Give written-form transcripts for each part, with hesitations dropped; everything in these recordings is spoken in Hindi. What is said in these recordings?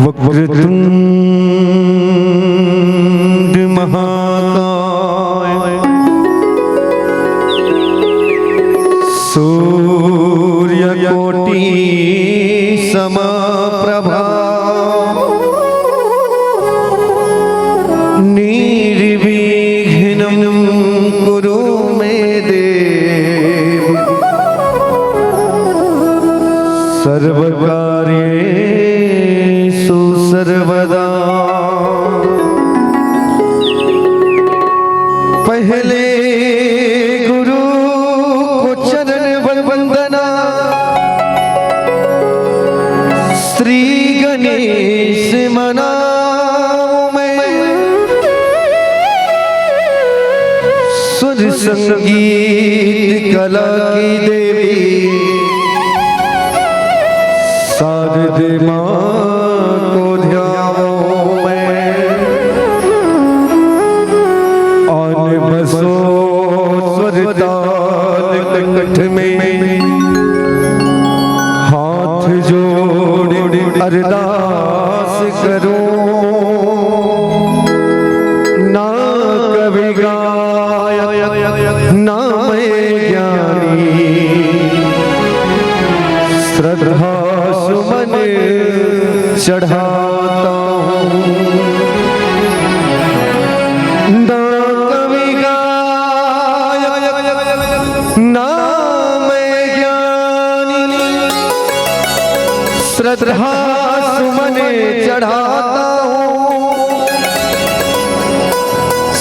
वक्रतुंड महाकाय सूर्यकोटि समप्रभा निर्विघ्नं कुरु मे देव सर्वकार्येषु सर्वदा। पहले गुरु को चरण वंदना, श्री गणेश मनाऊं मैं, सुर संगीत कला की देवी शारदे माँ को ध्याऊं मैं। आन बसो स्वर ताल कंठ में, हाथ जोड़ अरदास करूं, ना कवि गायक ना मैं ज्ञानी, श्रद्धा सुमन चढ़ाता हूँ। ना कवि गायक ना मैं ज्ञानी, श्रद्धा सुमन चढ़ाता हूँ।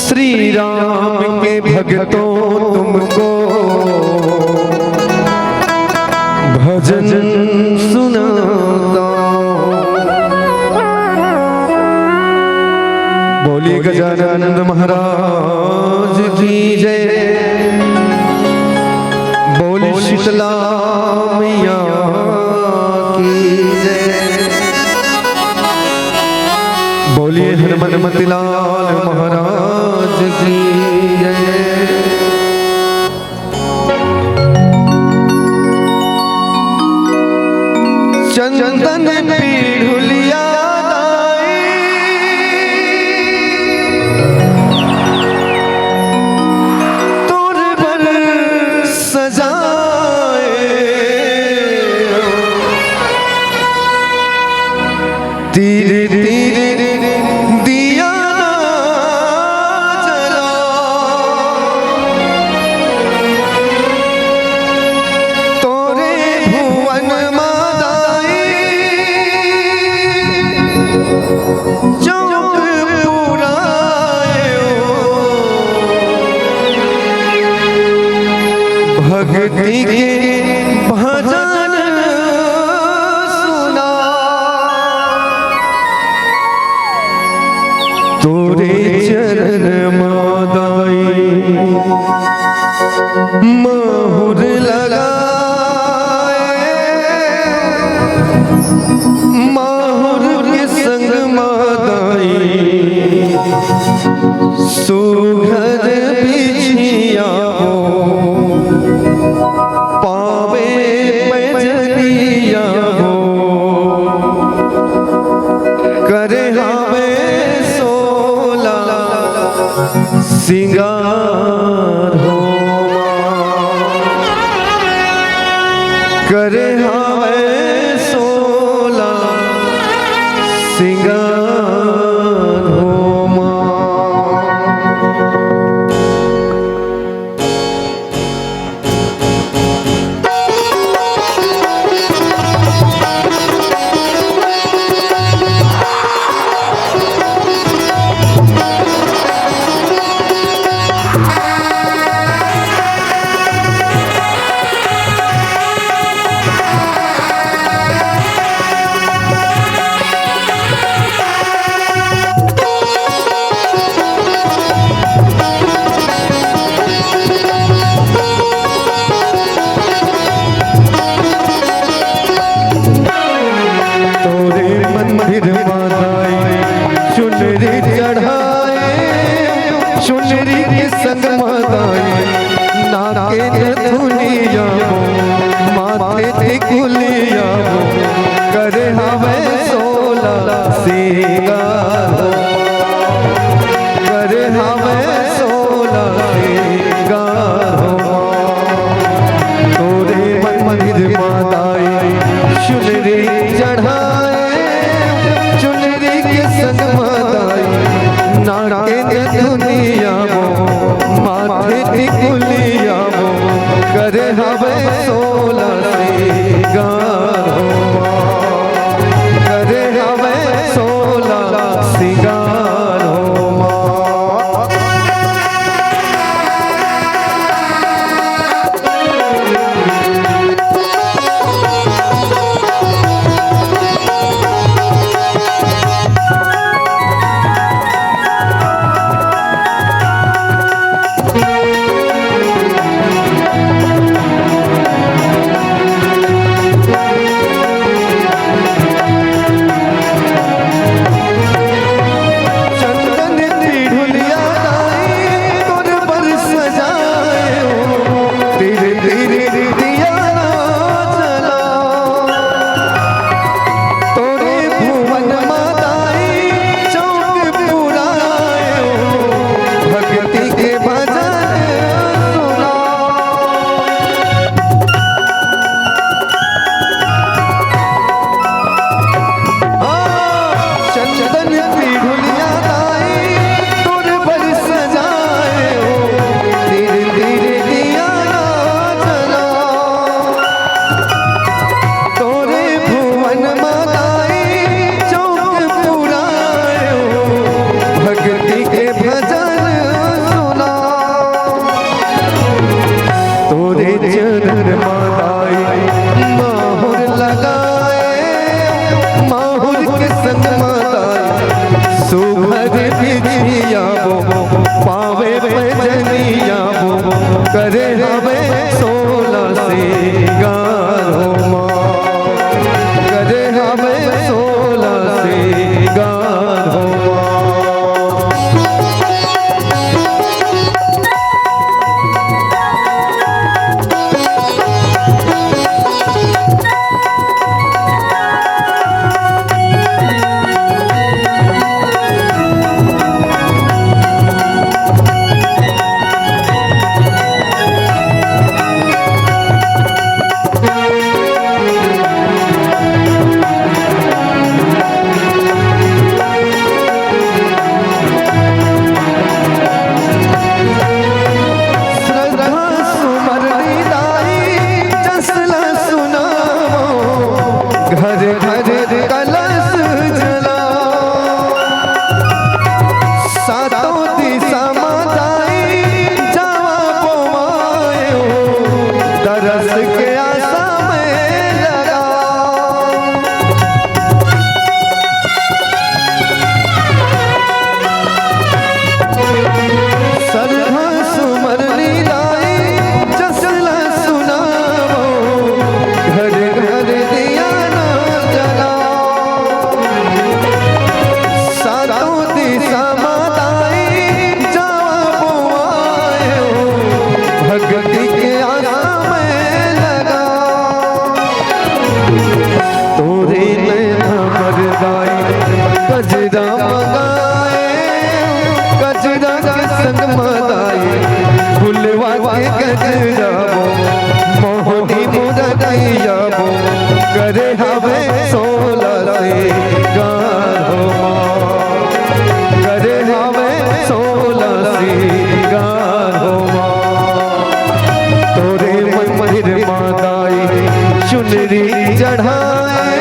श्री राम के भक्तों तुमको भजन सुनाता। बोली गजानन महाराज की जय, बोली शीतला मैया की जय, बोलिए हनुमति लाल महाराज की जय। चंदन पीढ़ुलिया लाई, तोर पर सजाए, तीर तीर दिया जला, तोरे भुवन चौक पुरायो, भक्ति के भजन सुना, तोरे चरण मादाई महुर लगाए, माहुर के संग मादाई सुघर बिछिया हो, पावे पैजनिया हो, करे हमें सोला सिंगार हो, करे हमें सोला सिंगार हो माँ। संग मादाई नाके धुलिया माथे टिकुलिया करे हमें सोला सिंगार हो करे हमें 16 सिंगार हो तोरे मंदिर माताई चुनरी चढ़ाए चुनरी के संग माताई नाके दुनिया माथे टिकुलिया करे हमें 16 सिंगार हो करे हमें 16 सिंगार हो पावे भजनिया करे हमें 16 सिंगार हो करे हमें 16 सिंगार हो गजरा मंगाए गजरा के संग मदाई फुलवा के गजरा मोहनी मुरैया करे हमें 16 सिंगार हो करे हमें 16 सिंगार हो तोरे मंदिर माताई चुनरी चढ़ाए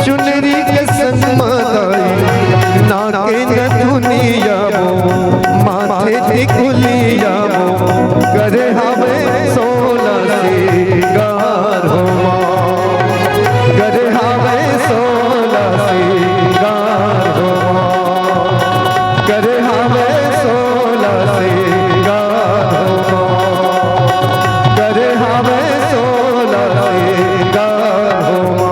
चुनरी के संग नाके दुनिया माथे टिकुलिया करे हमें 16 सिंगार हो करे हमें 16 सिंगार हो करे हमें 16 सिंगार हो करे हमें 16 सिंगार हो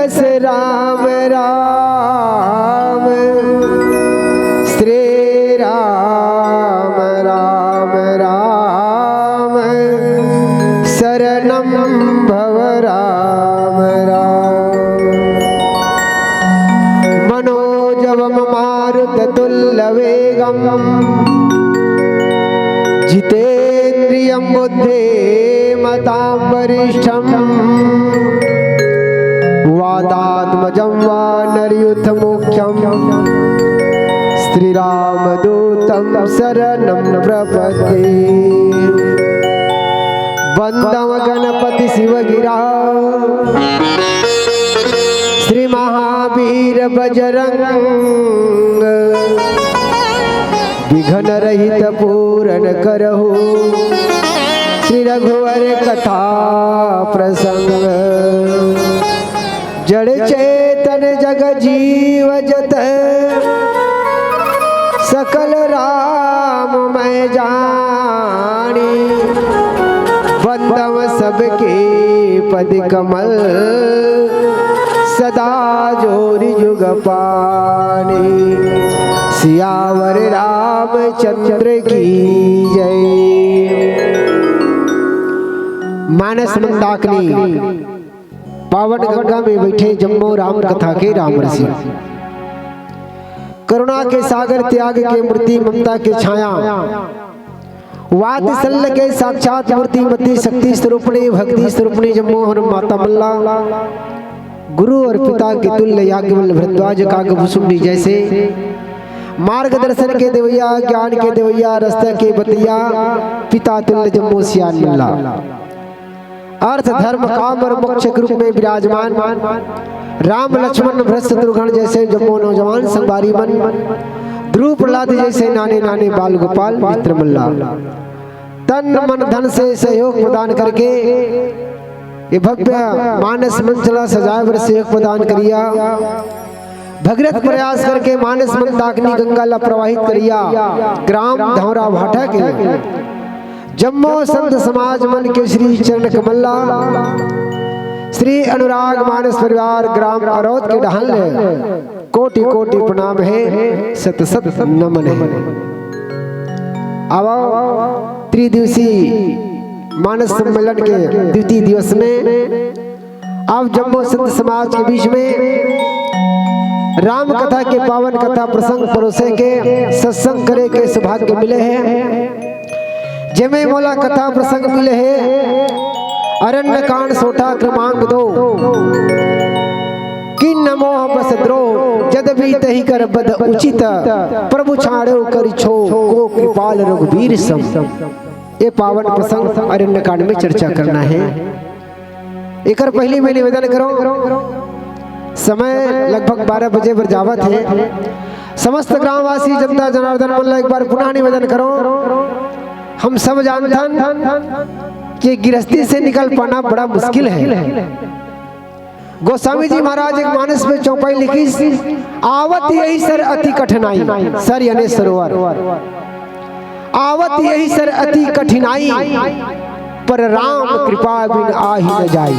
जस राम राम श्री राम राम राम शरणं भव राम राम। मनोजवम मारुततुल्यवेगम् जितेन्द्रियं बुद्धिमतां वरिष्ठम् वातात्मजं वानरयूथमुख्यं श्रीरामदूतं शरणं प्रपद्ये। वन्दं गणपति शिवगिरा श्री महावीर बजरंग विघ्न रहित पूरन करहु श्री रघुवर कथा प्रसंग। जड़ चेतन जग जीव जत सकल राम मैं जानी। वंदव सबके पद कमल सदा जोरि जुग पानी। सियावर रामचंद्र की जय। मानस मंदाकिनी पावन गंगा में बैठे जम्मो राम कथा के राम ऋषि। करुणा के सागर त्याग के मूर्ति ममता के छाया वात्सल्य के साक्षात मूर्ति मति शक्ति स्वरूपणी भक्ति स्वरूपणी जम्मो हर माता मल्ला गुरु और पिता के तुल्य याज्ञवल्क्य भरद्वाज काकभुसुंडी जैसे मार्गदर्शन के देवैया ज्ञान के देवैया रास्ते के बतिया पिता तुल्य जम्मो सियान मल्ला अर्थ धर्म काम और मोक्ष के रूप में विराजमान राम लक्ष्मण भरत शत्रुघ्न जैसे जम्मो नौजवान संगवारी मन ध्रुव प्रहलाद जैसे नाने नाने बाल गोपाल मित्र मल्ला तन मन धन से सहयोग प्रदान करके ये भव्य मानस मंचला सजाए वर सहयोग प्रदान करिया। भगीरथ प्रयास करके मानस मंदाकिनी गंगा ला प्रवाहित करिया। ग्राम धौरा भाटा के जम्मो संत समाज मन के श्री चरण कमल्ला श्री अनुराग मानस परिवार ग्राम अरौद के डहल कोटि कोटि प्रणाम है सत सत नमन है। अब त्रिदिवसीय मानस सम्मेलन के द्वितीय दिवस में अब जम्मो संत समाज के बीच में राम कथा के पावन कथा प्रसंग परोसे के सत्संग करे के सौभाग्य मिले हैं। जमे मोला कथा प्रसंग मिले हैं। अरण्य कांड सोटा क्रमांक 2 किन नमो बस द्रोह जद भी तही कर बद उचित प्रभु छाड़ो कर छो को कृपाल रघुवीर सम। ये पावन प्रसंग अरण्य कांड में चर्चा करना है। एक पहली में निवेदन करो समय लगभग 12 बजे बरजावत है। समस्त ग्रामवासी जनता जनार्दन मल्ला एक बार पुनः निवेदन करो। हम सब जानते कि गृहस्थी से निकल पाना बड़ा मुश्किल है। गोस्वामी जी महाराज एक मानस में चौपाई लिखी आवत यही सर अति कठिनाई। सर यानी सरोवर। आवत यही सर अति कठिनाई पर राम कृपा बिन आही न जाए।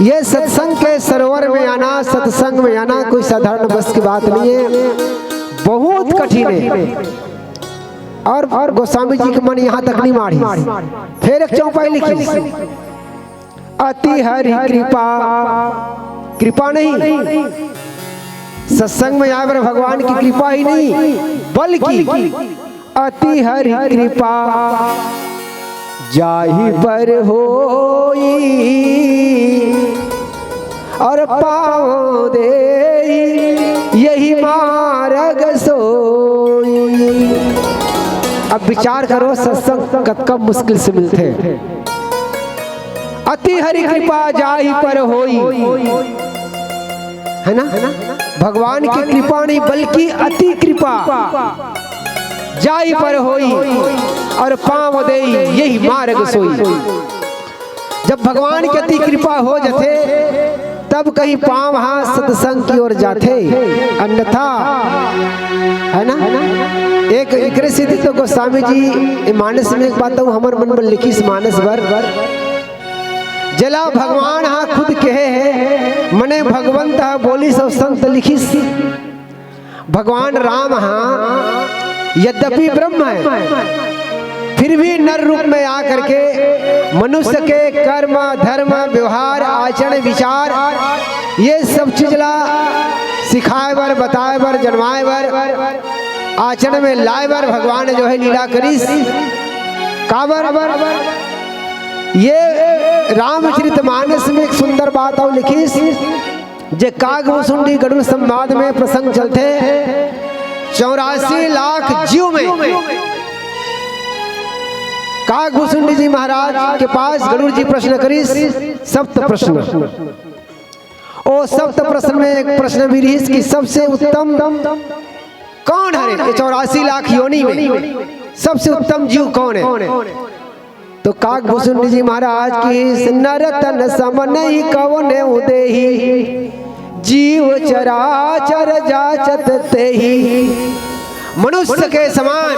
ये सत्संग के सरोवर में आना सत्संग में आना कोई साधारण बस की बात नहीं है। बहुत कठिन है। और गोस्वामी जी के मन यहाँ तक नहीं मारी। फिर एक चौपाई लिखी अति हरि कृपा। कृपा नहीं सत्संग में आए पर भगवान की कृपा ही नहीं बल्कि अति हरि कृपा जाहि पर होई और पाओ दे यही मार्ग सोई। अब विचार करो सत्संग कब मुश्किल से मिलते हैं। अति हरि कृपा जाहि पर होई है ना। भगवान की कृपा नहीं बल्कि अति कृपा जाहि पर होई और पाँव दे यही मार्ग सोई। जब भगवान की अति कृपा हो जाते तब कहीं पाँव हाथ सत्संग की ओर जाते अन्यथा है ना। एक सिद्धि तो गोस्वामी जी मानस में एक बात हूँ हमर मन में लिखी मानस भर जला भगवान हाँ खुद कहे है मने भगवंत हाँ बोली सब संत लिखिस। भगवान राम हाँ यद्यपि ब्रह्म है फिर भी नर रूप में आकर के मनुष्य के कर्म धर्म व्यवहार आचरण विचार ये सब चीज ला सिखाए बर बताए बर जन्माए बर आचरण में लाए बर भगवान जो है लीला करिस। काबर ये रामचरितमानस में एक सुंदर बात और लिखिस जे कागभुसुंडी गरुड़ संवाद में प्रसंग चलते 84 लाख जीव में कागभुसुंडी जी महाराज के पास गरुड़ जी प्रश्न करिस सप्त प्रश्न। ओ सप्त प्रश्न में एक प्रश्न भी रहिस कि सबसे उत्तम कौन है 84 लाख योनि में सबसे उत्तम जीव कौन है। तो कागभुसुंडी जी महाराज की नर तन सम नहीं कवन उदेही जीव चराचर जाचत तेही। मनुष्य के समान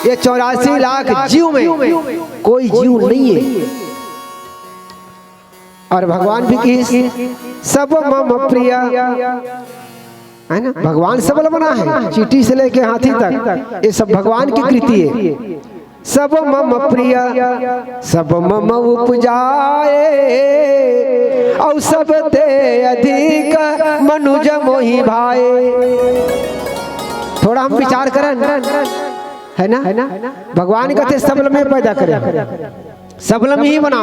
ये 84 लाख जीव में कोई जीव नहीं है। और भगवान भी की सब मम प्रिय है ना। भगवान सबल बना है चींटी से लेके हाथी तक ये सब भगवान की कृति है। सब मम प्रिय सब मम उपजाए और सब ते अधिक मनुज मोहि भाए। थोड़ा हम विचार करें है ना। भगवान कहते सबल में पैदा करें सबलम ही बना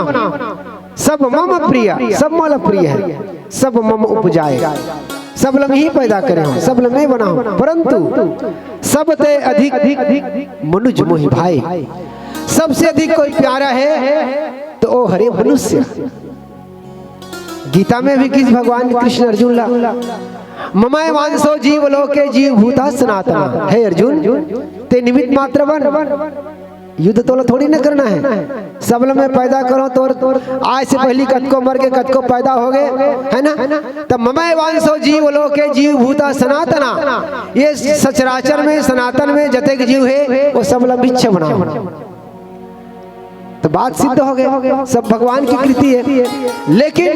सब मम प्रिय सब मल प्रिय है सब मम उपजाए सबलम ही पैदा करे सबलम में बना परंतु सब ते अधिक मनुज मोहि भाई सबसे अधिक कोई प्यारा है तो ओ हरे मनुष्य। गीता में भी किस भगवान कृष्ण अर्जुन ला ममय वांसो जीव लोके जीव भूता सनातना। हे अर्जुन ते निमित्त मात्र बन युद्ध तो थोड़ी न करना है सबल में पैदा करो तो आज से पहली कतको मर के कतको पैदा हो गए है ना। तब ममय वांसो जीव लोके जीव भूता सनातना ये सचराचर में सनातन में जतेक जीव है वो सबल बिच्छ बना तो बात सिद्ध हो गए सब भगवान की कृति है। लेकिन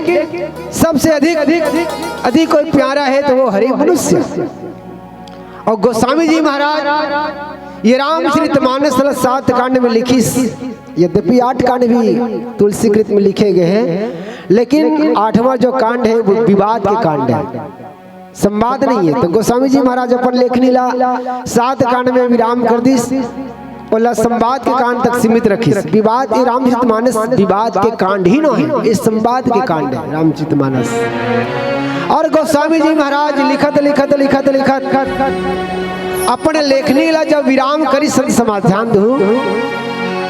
सबसे अधिक कोई प्यारा है तो वो हरि मनुष्य। और गोस्वामी जी महाराज ये रामचरितमानस 7 कांड में लिखी यद्यपि 8 कांड भी तुलसी कृत में लिखे गए हैं लेकिन 8वां जो कांड है वो विवाद के कांड है संवाद नहीं है। तो गोस्वामी जी महाराज अपन लेखनी ला 7 कांड में विराम कर दी और संवाद के कांड तक सीमित रखी। विवाद ये रामचरितमानस विवाद के कांड ही न है ये संवाद के कांड है रामचरितमानस। और गोस्वामी जी महाराज लिखत अपन लेखनी ला जब विराम करी संत समाधान दू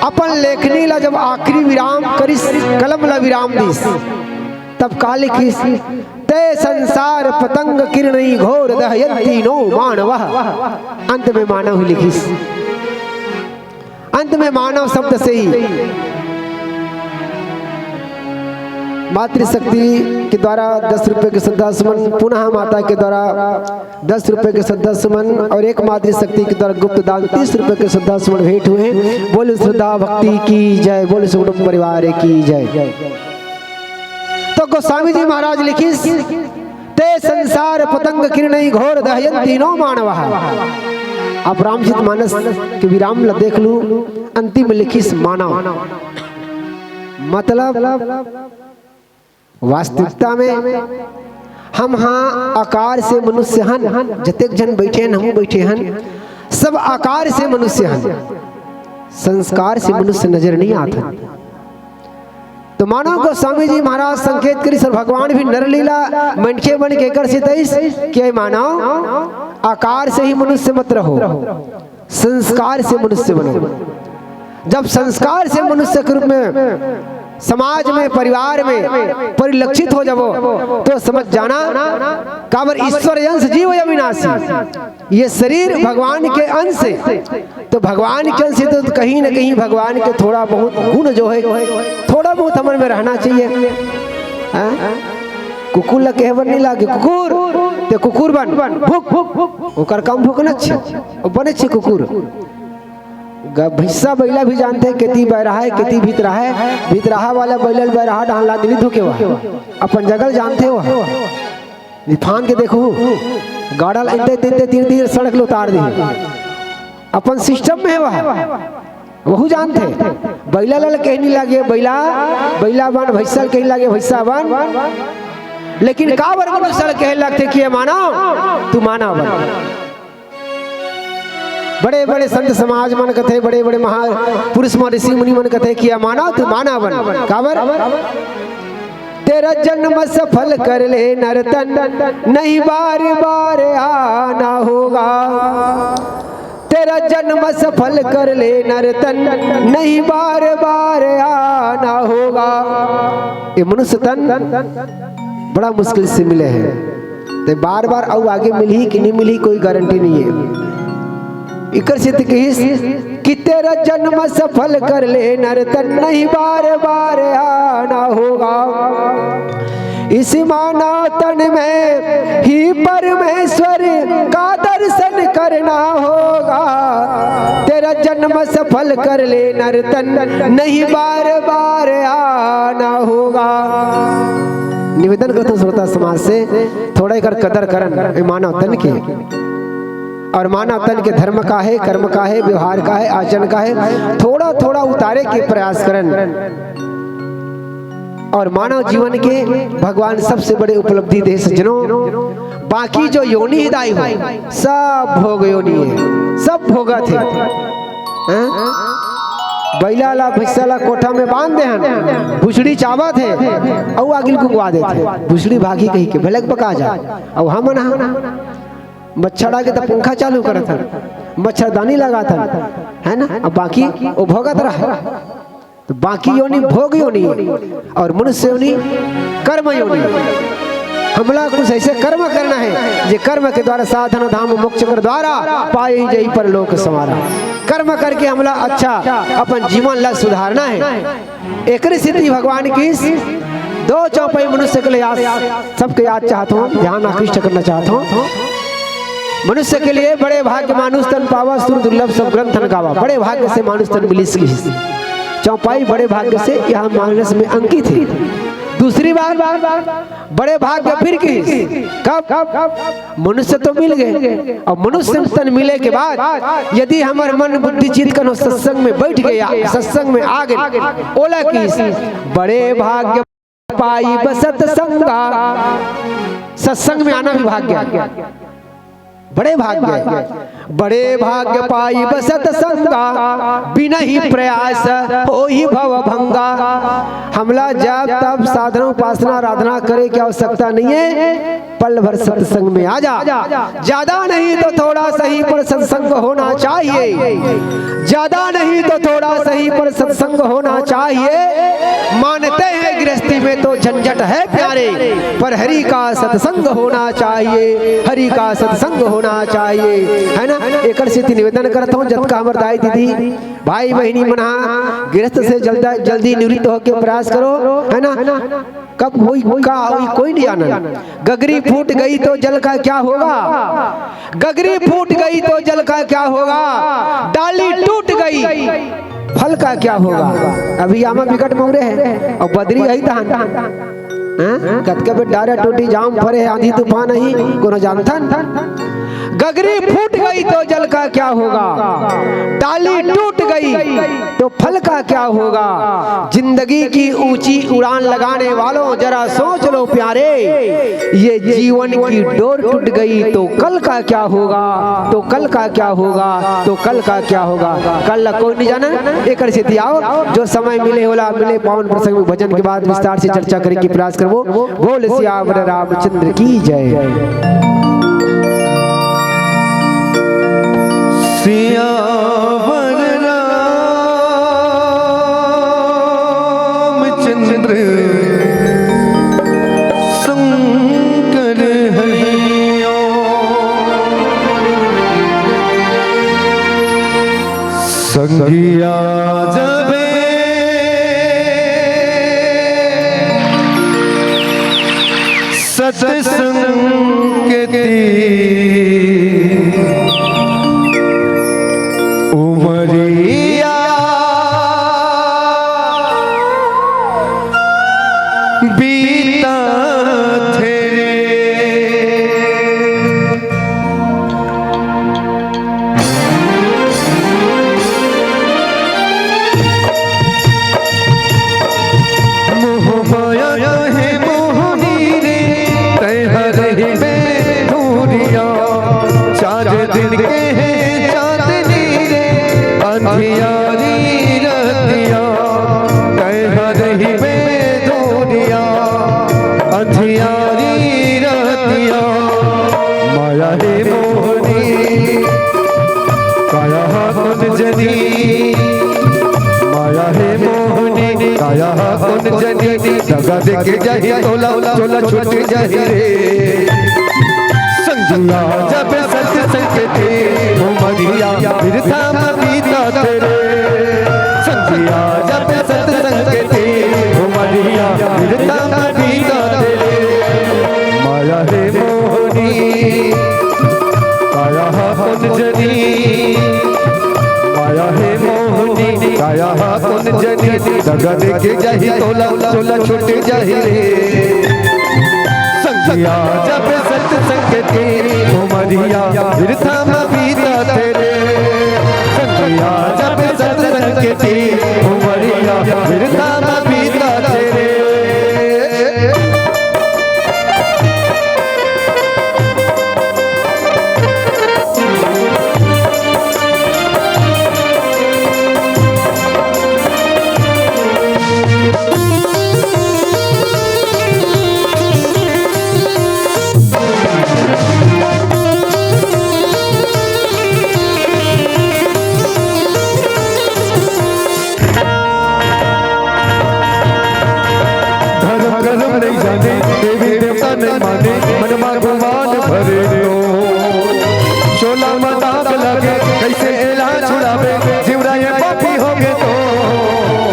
अपन लेखनी ला जब आखिरी विराम करी कलम ला विराम दी तब का लिखी ते संसार पतंग किरणी घोर दहयंती नो मानवः। अंत में मानव ही लिखी अंत में मानव शब्द से ही मातृशक्ति के द्वारा 10 रुपए के श्रद्धा सुमन पुनः माता के द्वारा 10 रुपए के श्रद्धा सुमन और एक मातृशक्ति के द्वारा गुप्त दान 30 रुपए के श्रद्धा सुमन भेंट हुए। बोले श्रद्धा भक्ति की जय बोले सुकुटुंब परिवार की जय। तो गोस्वामी जी महाराज लिखी ते संसार पतंग किरणी घोर दहयंती नो मानवः। आप रामचरितमानस के विराम ला देख लू अंतिम में लिखी मानव मतलब वास्तविकता में हम हाँ आकार से मनुष्य हन जतेक जन बैठे हैं हम बैठे हैं सब आकार से मनुष्य हन संस्कार से मनुष्य नजर नहीं आता। तो मानो गोस्वामी जी महाराज संकेत करी सर भगवान भी नर लीला मनखे बन के कर के मानो आकार से ही मनुष्य मत रहो संस्कार से मनुष्य बनो। जब संस्कार से मनुष्य के रूप में समाज में परिवार में परिलक्षित हो जाओ तो समझ जाना काबर ईश्वर अंश जीव अविनाशी ये शरीर भगवान के अंश है। तो भगवान के अंश से तो कहीं न कहीं भगवान के थोड़ा बहुत गुण जो है थोड़ा बहुत हमारे में रहना चाहिए। कुकुर ला कहवर नहीं लागे कुकुर ते कुकुर बन भूख ओकर कम भूख न छे बने छे कुकुर भैसा बैला भी जानते हैं केती बैरहा है केती भीतरा है। भीतराहा वाला बैल बैरहा डाला दिली धोके वह अपन जगल जानते हो फान के देखो गाड़ा लाइते तीन तीन तीन सड़क लो उतार दी अपन सिस्टम में है वह जानते बैला लाल कहीं नहीं लगे बैला बैला बन भैसा कहीं लगे भैसा बन। लेकिन का बर मनुष्य कहे लगते कि माना तू माना बन। बड़े बड़े संत समाज मन कथे बड़े बड़े महापुरुष ऋषि मुनि मन कथे कि माना तू माना बन। काबर तेरा जन्म सफल कर ले नर्तन नहीं बार बार आना होगा। तेरा जन्म सफल कर ले नर्तन नहीं बार बार आना होगा। ये मनुष्य तन बड़ा मुश्किल से मिले हैं तो बार बार और आगे मिली कि नहीं मिली कोई गारंटी नहीं है। इकर से कि तेरा जन्म सफल कर ले नर्तन नहीं बार बार आना होगा। इस मानव तन में ही परमेश्वर का दर्शन करना होगा। तेरा जन्म सफल कर ले नर्तन नहीं बार बार आना होगा। निवेदन करता हूँ श्रोता समाज से थोड़ा कर कदर करन मानव तन के और मानव तन के धर्म का है कर्म का है व्यवहार का है आचरण का है थोड़ा थोड़ा उतारे के प्रयास करन। और मानव जीवन के भगवान सबसे बड़े उपलब्धि दे सज्जनों। बाकी जो योनि हिदाई हो सब भोग योनि है सब भोगा थे। बैला ला भैसा ला कोठा में बांध दे हन भुसड़ी चावा थे और आगिल गुगवा देते भुसड़ी भागी कही के भलक पका जा और हम मच्छर के तो पंखा चालू करत था मच्छरदानी लगा था है ना। अब बाकी वो भोगत रहा तो बाकी योनि भोग योनि और मनुष्य योनि कर्म योनि। हमला कुछ ऐसे कर्म करना है जे कर्म के द्वारा साधन धाम मोक्ष कर द्वारा पाए ही जई पर लोक संवारा। कर्म करके हमला अच्छा अपन जीवन ला सुधारना है। एक सिद्धि भगवान की दो चौपाई मनुष्य के लिए सबके याद चाहता हूँ ध्यान आकृष्ट करना चाहता हूँ। मनुष्य के लिए बड़े भाग्य मानुष तन पावा सुर दुर्लभ सब ग्रंथन गावा। बड़े भाग्य से मानुष तन मिली चौपाई बड़े भाग्य से यहाँ मानस में अंकित है। दूसरी बार बड़े भाग्य फिर की कब मनुष्य तो मिल गए और मनुष्य तन मिले के बाद यदि हमारे मन बुद्धि चित्त कनो सत्संग में बैठ गया सत्संग में आ गए ओला की बड़े भाग्य पाई बसत संगा। सत्संग में आना भी भाग्य बड़े भाग्य पाई बसत संगा बिना ही प्रयास हो ही भव भंगा। हमला जब तब साधना उपासना आराधना करे की आवश्यकता नहीं है पल भर सत्संग में आ जा। ज्यादा नहीं तो थोड़ा सही पर सत्संग होना चाहिए। ज्यादा नहीं तो थोड़ा सही पर सत्संग होना चाहिए। मानते हैं गृहस्थी में तो झंझट है प्यारे पर हरि का सत्संग होना चाहिए। हरि का सत्संग होना चाहिए है ना। एक निवेदन करता हूँ जब का हमर दाई दीदी भाई बहनी मना गृहस्थ से जल्दी निवृत्त होकर प्रयास करो है ना। कब होई का होई कोई नहीं जाना। गगरी फूट गई तो जल का क्या होगा। गगरी फूट गई तो जल का क्या होगा। डाली टूट गई फल का क्या होगा। अभी आमा विकट मोरे है और बदरी आई तहन कतके पे डारे टूटी जाम फरे आंधी तूफान नहीं कोनो जानथन। गगरी फूट गई तो जल का क्या होगा। डाली टूट गई तो फल का क्या होगा। जिंदगी की ऊंची उड़ान लगाने वालों जरा सोच लो प्यारे ये जीवन की डोर टूट गई तो कल का क्या होगा। तो कल का क्या होगा। तो कल का क्या होगा। कल कोई नहीं जाना। एक स्थिति आओ जो समय मिले होला मिले पावन प्रसंग में भजन के बाद विस्तार से चर्चा करने की प्रयास करबो। बोल सियावर रामचंद्र की जय। सियावर रामचंद्र शंकर हरिओ। संगिया जबे सत्संग के उमरी अंधियारी रहतिया कह रही में दूरिया अंधियारी रहतिया माया है मोहनी काया कुन जनी माया है मोहनी काया कुन जनी दगा देके जाही तोला तोला छूट जाही रे संगिया जब सत संगते उमरिया फिर थाम पीता तेरे संगिया जब सत संगते उमरिया फिर थाम पीता तेरे माया है मोहनी काया कुन जनी माया है मोहनी काया कुन जनी दगा देके जाही तोला तोला छूट जाही रे संगिया जब सत संगते उमरिया फिर थाम पीता तेरे संगिया जब सत संगते उमरिया फिर थाम पीता तेरे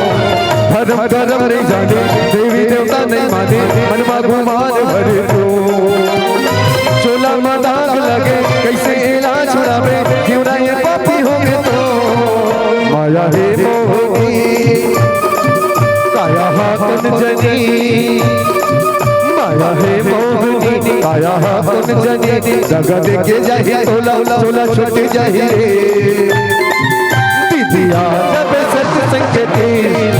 धर्म नहीं जाने देवी देवता नहीं माने मनमा गुमान भरे तो चोला मदाग लगे कैसे इलाज छुड़ावे क्यों ना ये पापी होंगे तो माया है मोहनी काया कुन जनी माया है मोहनी काया कुन जनी जगह देके जाही तोला तोला छूट जाही रे दिया जब सत संगते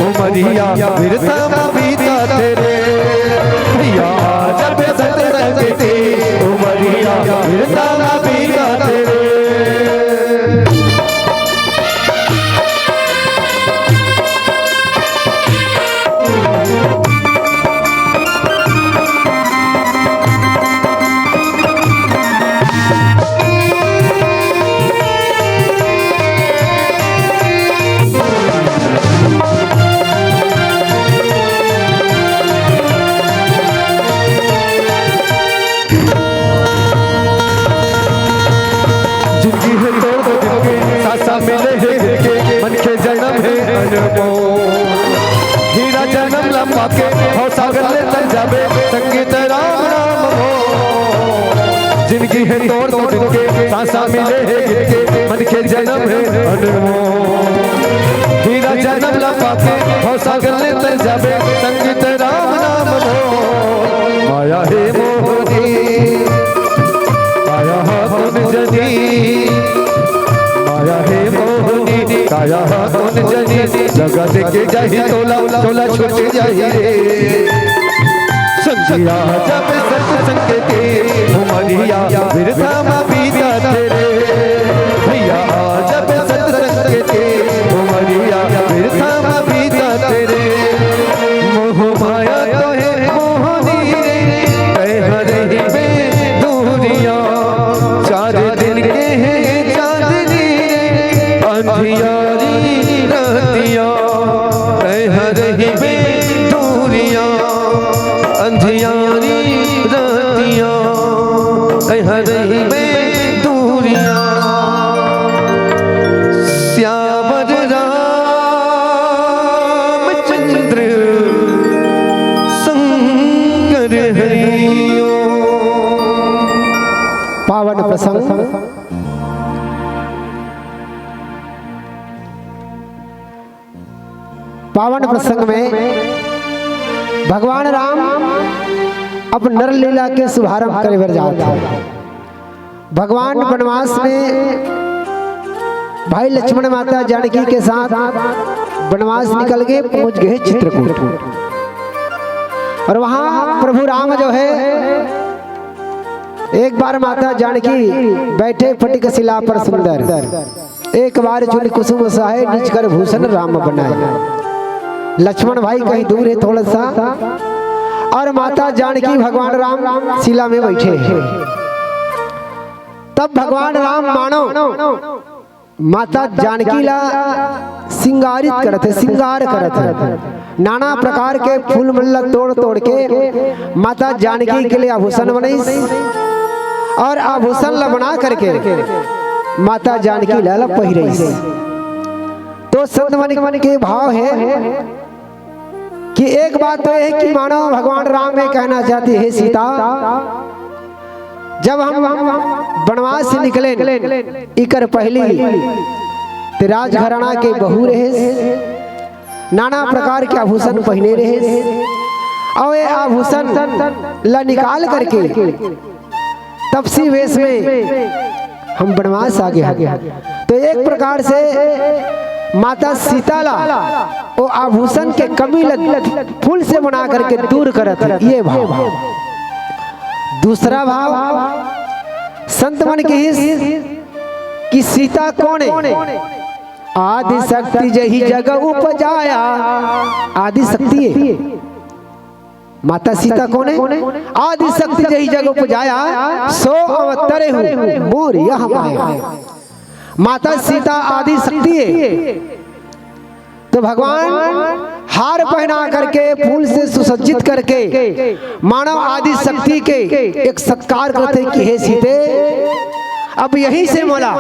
उमरिया फिर थाम पीता तेरे भैया जब सत संगते उमरिया फिर थाम पीता तेरे हीरा जन्म लंबा के हो सागर ले तक जाबे संगीत राम राम हो जिनकी है तोड़ तोड़ के सांसा मिले है गिरके मन के जन्म है अनमोल हीरा जन्म लंबा के हो सागर ले तक जाबे संगीत राम राम हो माया है मोहनी काया कुन जनी माया है मोहनी काया कुन जनी जगह देके जाही तोला तोला छूट जाही रे संगिया जब सत संगते उमरिया फिर थाम पीता तेरे भैया जब सत संगते उमरिया फिर थाम पीता तेरे मोह माया तो है मोहनी कह रही में दूरिया चार दिन के हैं चांदनी अंधियारी रहतिया कह रही में दूरिया अंधियारी रहतिया कह रही में दूरिया श्यावर रामचंद्र शंकर हरिओ पावन प्रसंग पावन प्रसंग में भगवान राम अब नर लीला के शुभारंभ करे बर जाते हैं। भगवान वनवास में भाई लक्ष्मण माता जानकी के साथ वनवास निकल के पहुंच गए चित्रकूट और वहां प्रभु राम जो है एक बार माता जानकी बैठे फटिक शिला पर सुंदर एक बार चुन कुसुम सहाय निज कर भूषण राम बनाए। लक्ष्मण भाई कहीं दूर है थोड़ा सा, और माता जानकी भगवान राम शिला में बैठे हैं। तब भगवान राम मानो माता जानकी ला सिंगारित करते, सिंगार करते, नाना प्रकार के फूल मल्ला तोड़ तोड़ के माता जानकी के लिए आभूषण बनाई, और आभूषण ला बना करके माता जानकी ला पहिरे। तो संत मन के भाव है कि एक बात तो है कि मानो भगवान राम में कहना चाहते हैं सीता, जब हम वनवास से निकले इकर पहली ते राजघराना के बहू रहे, नाना प्रकार के आभूषण पहने रहे, और ये आभूषण ला निकाल करके तपसी वेश में हम वनवास आ गया। तो एक प्रकार से माता सीता ला वो आभूषण के कमी लग फूल से बना करके दूर करत है, ये भाव। दूसरा भाव संत मन के कि सीता कौन है? आदि शक्ति जही जगह उपजाया, आदि शक्ति है माता सीता कौन है? आदि शक्ति जही जगह उपजाया, सो अवतरे हूँ मोर यह माया। माता सीता आदि शक्ति है। तो भगवान हार पहना करके फूल से सुसज्जित करके मानव आदि शक्ति के एक सत्कार करते कि हे सीते, अब यही से मोला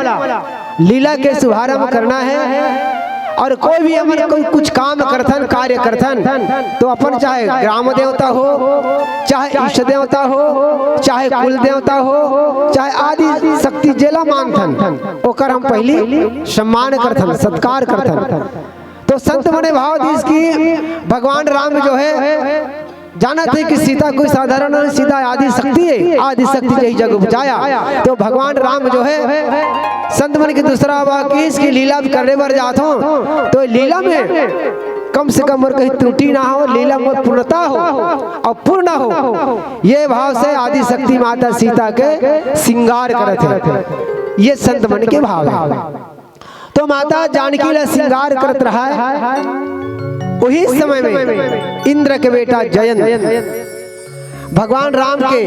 लीला के शुभारंभ करना है। और कोई भी अमर कोई कुछ काम करथन, कार्य करथन, तो अपन चाहे ग्राम देवता हो, चाहे इष्ट देवता हो, चाहे कुल देवता हो, चाहे आदि शक्ति जेला मानथन, ओकर हम पहली सम्मान करथन, सत्कार करथन। तो संत मने भाव दीस की भगवान राम जो है जाना थे कि सीता कोई साधारण नहीं, सीता आदि शक्ति है, आदि शक्ति जही जग उपजाया। तो भगवान राम जो है संत मन की दूसरा वाक्य इसकी लीला करने पर जाता हूँ, तो लीला में कम से कम और कहीं त्रुटि ना हो, लीला में पूर्णता हो और पूर्ण हो, ये भाव से आदि शक्ति माता सीता के श्रृंगार करते थे। ये संत मन के भाव है। तो माता जानकी ला श्रृंगार करत रहा है। वही समय में इंद्र के बेटा जयंत भगवान राम के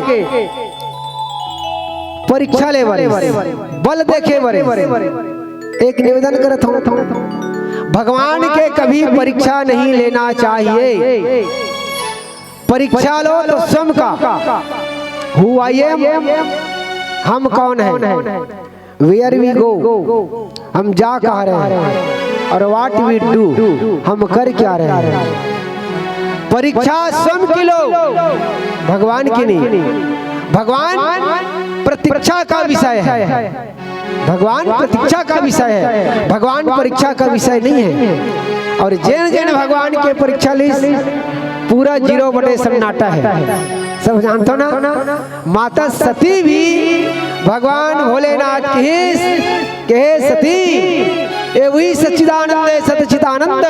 परीक्षा ले बरे, बल देखे बरे। एक निवेदन करत हूँ, भगवान के कभी परीक्षा नहीं लेना चाहिए। परीक्षा लो तो स्वयं का, हु आई एम, हम कौन है, वेयर वी गो, हम जा कहाँ रहे हैं, और व्हाट वी डू, हम कर क्या रहे हैं। परीक्षा स्वयं की लो, भगवान की नहीं। भगवान प्रतीक्षा का विषय है, भगवान प्रतीक्षा का विषय है, भगवान परीक्षा का विषय नहीं है। और जैन जैन भगवान के परीक्षा लिस्ट पूरा 0 बटे सन्नाटा है। सब जानते हो ना, माता सती भी भगवान भोलेनाथ के सती ए वही सच्चिदानंद है, सच्चिदानंद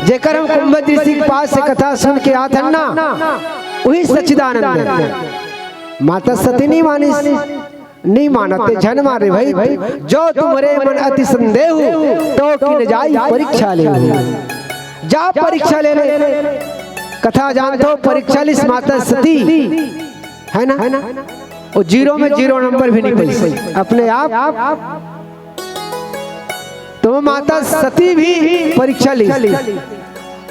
जेकर हम कुंभ ऋषि के पास से कथा सुन के आते ना, वही सच्चिदानंद है। माता सती नहीं मानते, झन मारे भाई, जो तुम्हारे मन अति संदेह तो कि न जाई परीक्षा ले, जा परीक्षा ले ले। कथा जानते हो परीक्षा लिस्ट माता सती है ना, और 0 में 0 नंबर भी नहीं पाई अपने आप। तो माता सती भी परीक्षा ली,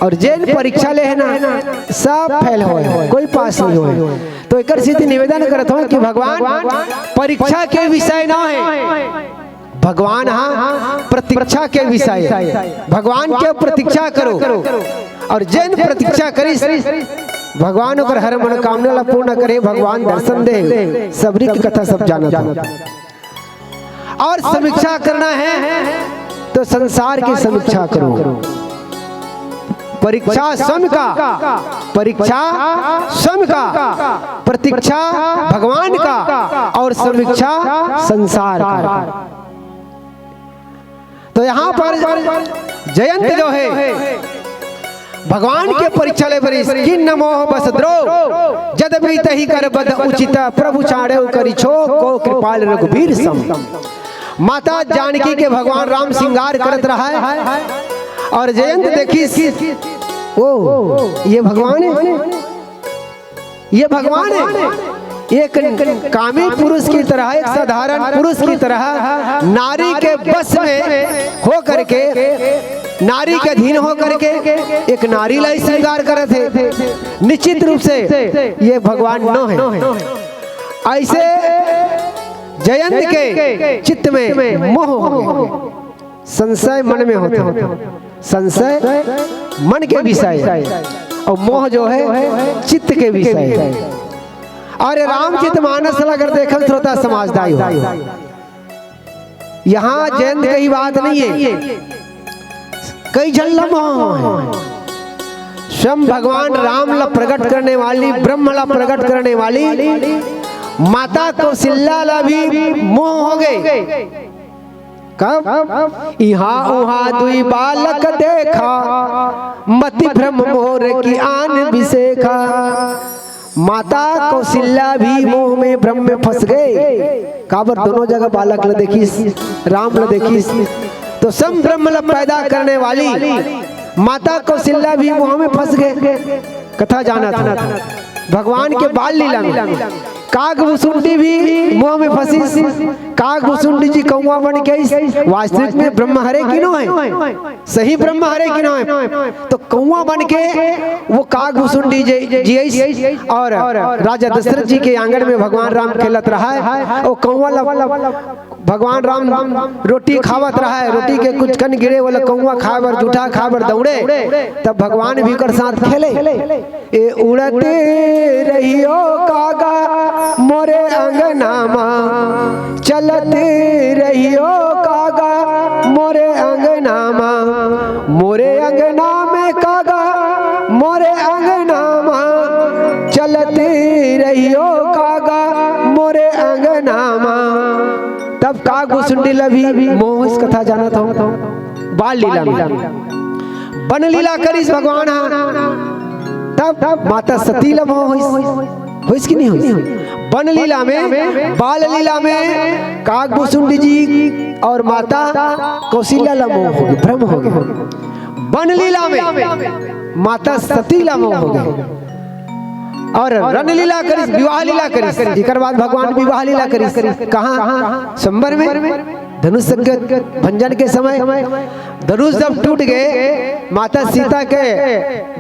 और जैन परीक्षा ले है ना सब फेल हो, कोई पास नहीं हो। तो एक सीधी निवेदन करता हूँ कि भगवान परीक्षा के विषय ना है, भगवान हाँ प्रतीक्षा के विषय। भगवान के प्रतीक्षा करो, और जैन प्रतीक्षा करी भगवान ओकर हर मनोकामना ला पूर्ण करे, भगवान दर्शन दे। सबरी की कथा सब जाना था। और समीक्षा करना है तो संसार की समीक्षा करो। परीक्षा स्वयं का, परीक्षा स्वयं का, प्रतीक्षा भगवान का, और समीक्षा संसार का। तो यहाँ पर जयंत जो है भगवान के परीक्षा ले बरिस किन्न मोह बस द्रोह जद बीत ही कर बद उचित प्रभु चाड़े करी छो को कृपाल रघुबीर सम। माता जानकी के भगवान राम श्रृंगार करत रहा है और जयंत देखी ओ ये भगवान है, ये भगवान है। एक कामी पुरुष की तरह, एक साधारण पुरुष की तरह नारी के बस में हो करके, नारी के अधीन हो करके एक नारी लाई श्रृंगार करे थे। निश्चित रूप से ये भगवान न है। ऐसे जयंत के चित्त में मोह हो गया, संशय मन में होता, संशय मन के विषय और मोह जो है चित्त के विषय। और रामचित मानस अगर देखल श्रोता समाजदारी हो, यहाँ जयंत की बात नहीं है, कई झल्ला मोह है। स्वयं भगवान राम ला प्रकट करने वाली, ब्रह्म ला प्रकट करने वाली माता कौशल्या ला भी मोह हो गए। कब? यहाँ उहाँ दुई बालक देखा, मति भ्रम मोर की आन विशेखा। माता कौशल्या भी मोह में भ्रम में फंस गए। काबर दोनों जगह बालक ल देखिस, राम ल देखिस, तो सम ब्रह्म ल पैदा करने वाली माता कौशल्या भी मोह में फंस गए। कथा जाना था भगवान के बाल लीला में काग भुसुंडी भी मोह में फंसी। काग भुसुंडी जी कौवा बन के वास्तविक में ब्रह्म हरे कि नो है, सही ब्रह्म हरे कि नो है, तो कौवा बन के वो काग भुसुंडी जी और राजा दशरथ जी के आंगन में भगवान राम खेलत रहा है। और कौवा भगवान राम रोटी खावत रहा है, रोटी के कुछ कन गिरे वाला कौवा खाबर जूठा खाबर दौड़े, तब भगवान भी कर साथ खेले। ए उड़ते रहियो कागा मोरे अंगनामा, चलते रहियो कागा मोरे अंगनामा, मोरे अंगना में कागा मोरे अंगनामा, चलते रहियो कागा मोरे अंगनामा। तब काग भुसुंडी लभी मोह, इस कथा जाना था बाल लीला में बन लीला करिस भगवान। तब माता सती ला मोह होइस कि नहीं होइस? बन लीला में, बाल लीला में काग भुसुंडी जी और माता कौशल्या ला मोह हो गया, भ्रम हो गया। बन लीला में माता सती ला मोह हो गया और रण लीला करिस, विवाह लीला करिस। एक बाद भगवान विवाह लीला करिस। कहाँ? संबर में धनुष भंजन के समय धनुष जब टूट गए, माता सीता के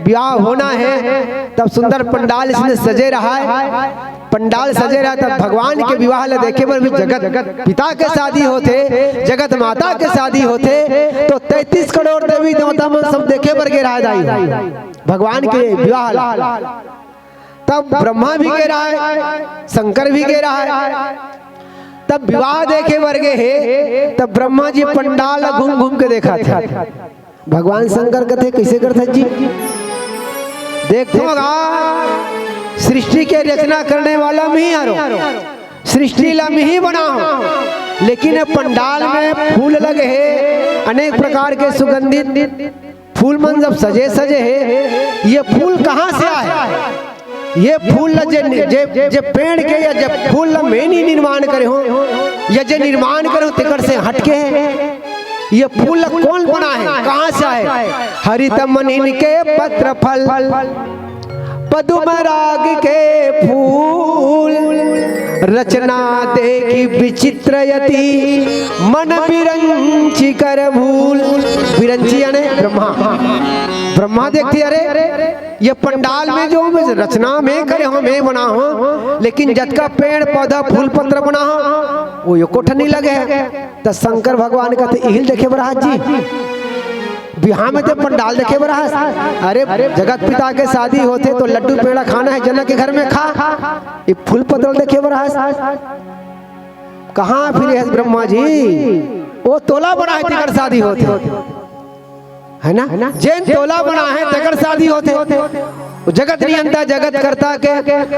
विवाह होना है, तब सुंदर पंडाल इसमें सजे रहा है। पंडाल सजे रहा, तब भगवान के विवाह ला देखे पर भी जगत पिता के शादी होते, जगत माता के शादी होते, तो 33 करोड़ देवी देवता में सब देखे पर गे रहा भगवान के विवाह ला। तब ब्रह्मा भी गे रहा है, शंकर भी गे रहा है। तब विवाह देखे वर्गे है, तब ब्रह्मा जी पंडाल घूम घूम के देखा था। भगवान शंकर कहते कैसे करते जी? देखो सृष्टि के रचना करने वाला मैं ही आरो, सृष्टि ला मैं ही बनाऊं, लेकिन पंडाल में फूल लगे है, अनेक प्रकार के सुगंधित फूल मन जब सजे सजे है, ये फूल कहाँ से आए? ये फूल जे पेड़ के या जब फूल में नहीं निर्माण करे हो, या जे निर्माण करे तिकर से हटके है, ये फूल कौन बना है, कहाँ से आए? हरित मनिन के पत्र फल, पदुम राग के फूल, रचना देखी विचित्रयति, मन विरंची कर भूल। विरंची यानी ब्रह्मा, ब्रह्मा देखती अरे ये पंडाल में जो रचना में करे हो, मैं बना हो, लेकिन जत का पेड़ पौधा फूल पत्र बना हो वो ये कोठ नहीं लगे है। तो शंकर भगवान का तो इहिल देखे बरहा जी, बिहार में तो पंडाल देखे बरहा। अरे जगत पिता के शादी होते तो लड्डू पेड़ा खाना है, जनक के घर में खा, ये फूल पत्र देखे बरहा। कहाँ फिर है ब्रह्मा जी? वो तोला बना है तिकर शादी होते है ना, जैन तोला बना है तकर शादी होते। जगत नियंता जगत करता के,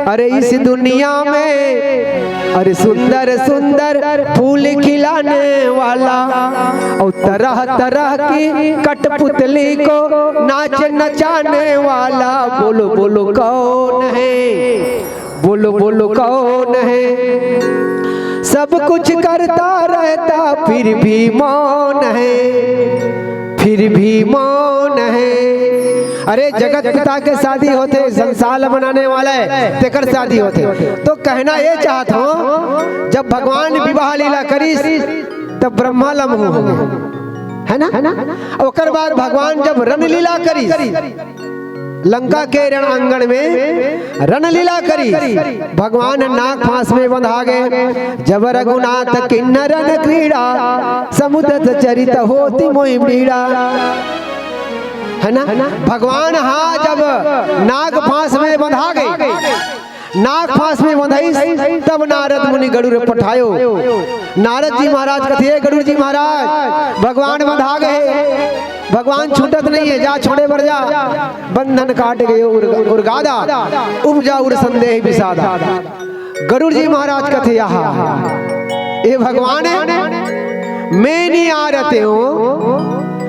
अरे इस दुनिया में अरे सुंदर सुंदर फूल खिलाने वाला, और तरह तरह की कठपुतली को नाच नचाने वाला, बोलो बोलो कौन है, बोलो बोलो कौन है? सब कुछ करता रहता फिर भी मौन है, फिर भी मौन है। अरे जगत पिता के शादी होते, संसार बनाने वाला है तेकर शादी होते। तो कहना ये चाहता हूँ, जब भगवान विवाह लीला करीस तब ब्रह्मा लम्हू हो है ना। ओकर बाद भगवान जब रण लीला करीस, लंका के रण आंगन में रणलीला करी, भगवान नाग फांस में बंधा गए। जब रघुनाथ किन्नरन क्रीड़ा, समुद्र चरित होती मोहि बीड़ा, है ना। भगवान हाँ जब नाग फांस में बंधा गए, नाग फांस में बंधाई, तब नारद मुनि गरुड़ पठायो। नारद जी महाराज कथे, गरुड़ जी महाराज भगवान बंधा गए, भगवान छूटत नहीं है, जा छोड़े बर जा, बंधन काट गए उर्गादा, उपजा उर संदेह विषादा। गरुड़ जी महाराज कथे, यहाँ ये भगवान है, मैं नहीं आ रहते हो,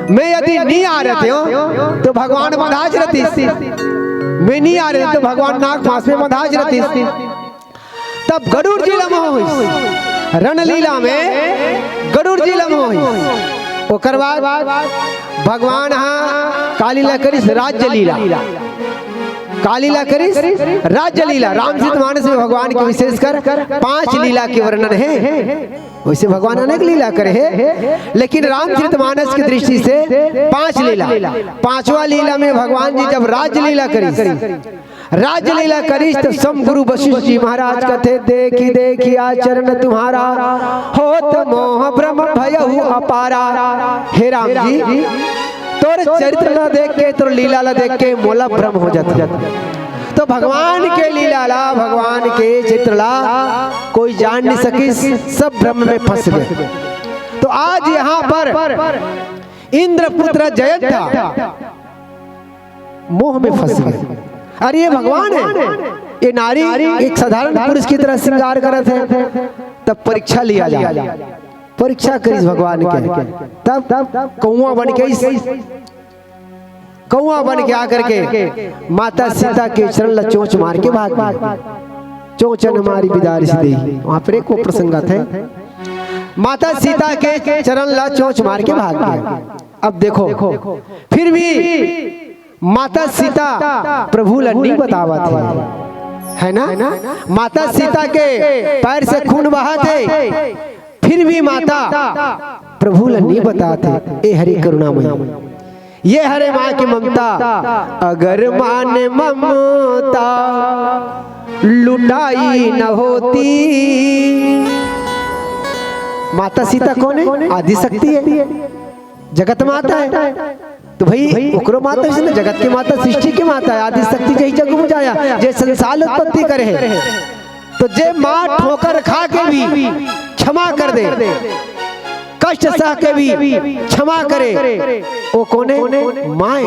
मैं यदि नहीं आ रहते हो तो भगवान बंधाज रहती, मैं नहीं आ रहे तो भगवान नाग फांस में बंधाज रहती। तब गरुड़ जी लम्हा हुई, रणलीला में गरुड़ जी लम्हा हुई। ओकर बाद भगवान हाँ कालीला करिस राज्य लीला, कालीला करिस राज्य लीला। रामचरितमानस में भगवान के विशेषकर 5 लीला के वर्णन है, वैसे भगवान अनेक लीला करे है, लेकिन रामचरितमानस की दृष्टि से 5 लीला। 5वां लीला में भगवान जी जब राज्य लीला करिस, राज्य लीला करिस तो सम गुरु वशिष्ठ जी महाराज कथे, देखी देखी आचरण तुम्हारा, हो तो मोह भ्रम भयहु अपारा। हे राम जी तोर चरित्र ला देख के, तोर लीला ला देख के मोला भ्रम हो जाता। तो भगवान के लीला ला, भगवान के चित्र ला कोई जान नहीं सकी, सब भ्रम में फंस गए। तो आज यहाँ पर इंद्रपुत्र जयंत था, मोह में फंस गए। अरे ये भगवान है, ये नारी एक साधारण पुरुष की तरह श्रृंगार करते हैं। तब परीक्षा लिया जाए, परीक्षा करिस भगवान के। तब कौआ बन के, कौआ बन के आकर के माता सीता के चरण ला चोंच मार के भाग गई। चोंचन मारी बिदारी से दी, वहां पर एक वो प्रसंगत है, माता सीता के चरण ला चोंच मार के भाग गए। अब देखो फिर भी माता सीता प्रभु ला नहीं बतावत है ना। माता सीता के पैर से खून बहा थे, फिर भी माता प्रभु ला नहीं बताते। ए हरि करुणामय, ये हरे माँ की ममता। अगर माँ ने ममता लुटाई न होती, माता सीता कौन है? आदि शक्ति है, जगत माता है। तो भाई ओकरो माता है, जगत की माता, सृष्टि की माता है, आदि शक्ति जही जग में जाया, जे संसार उत्पत्ति करे है। तो जे माँ ठोकर खा के भी क्षमा कर दे, कष्ट सह के भी क्षमा करे, वो कौन है? माँ।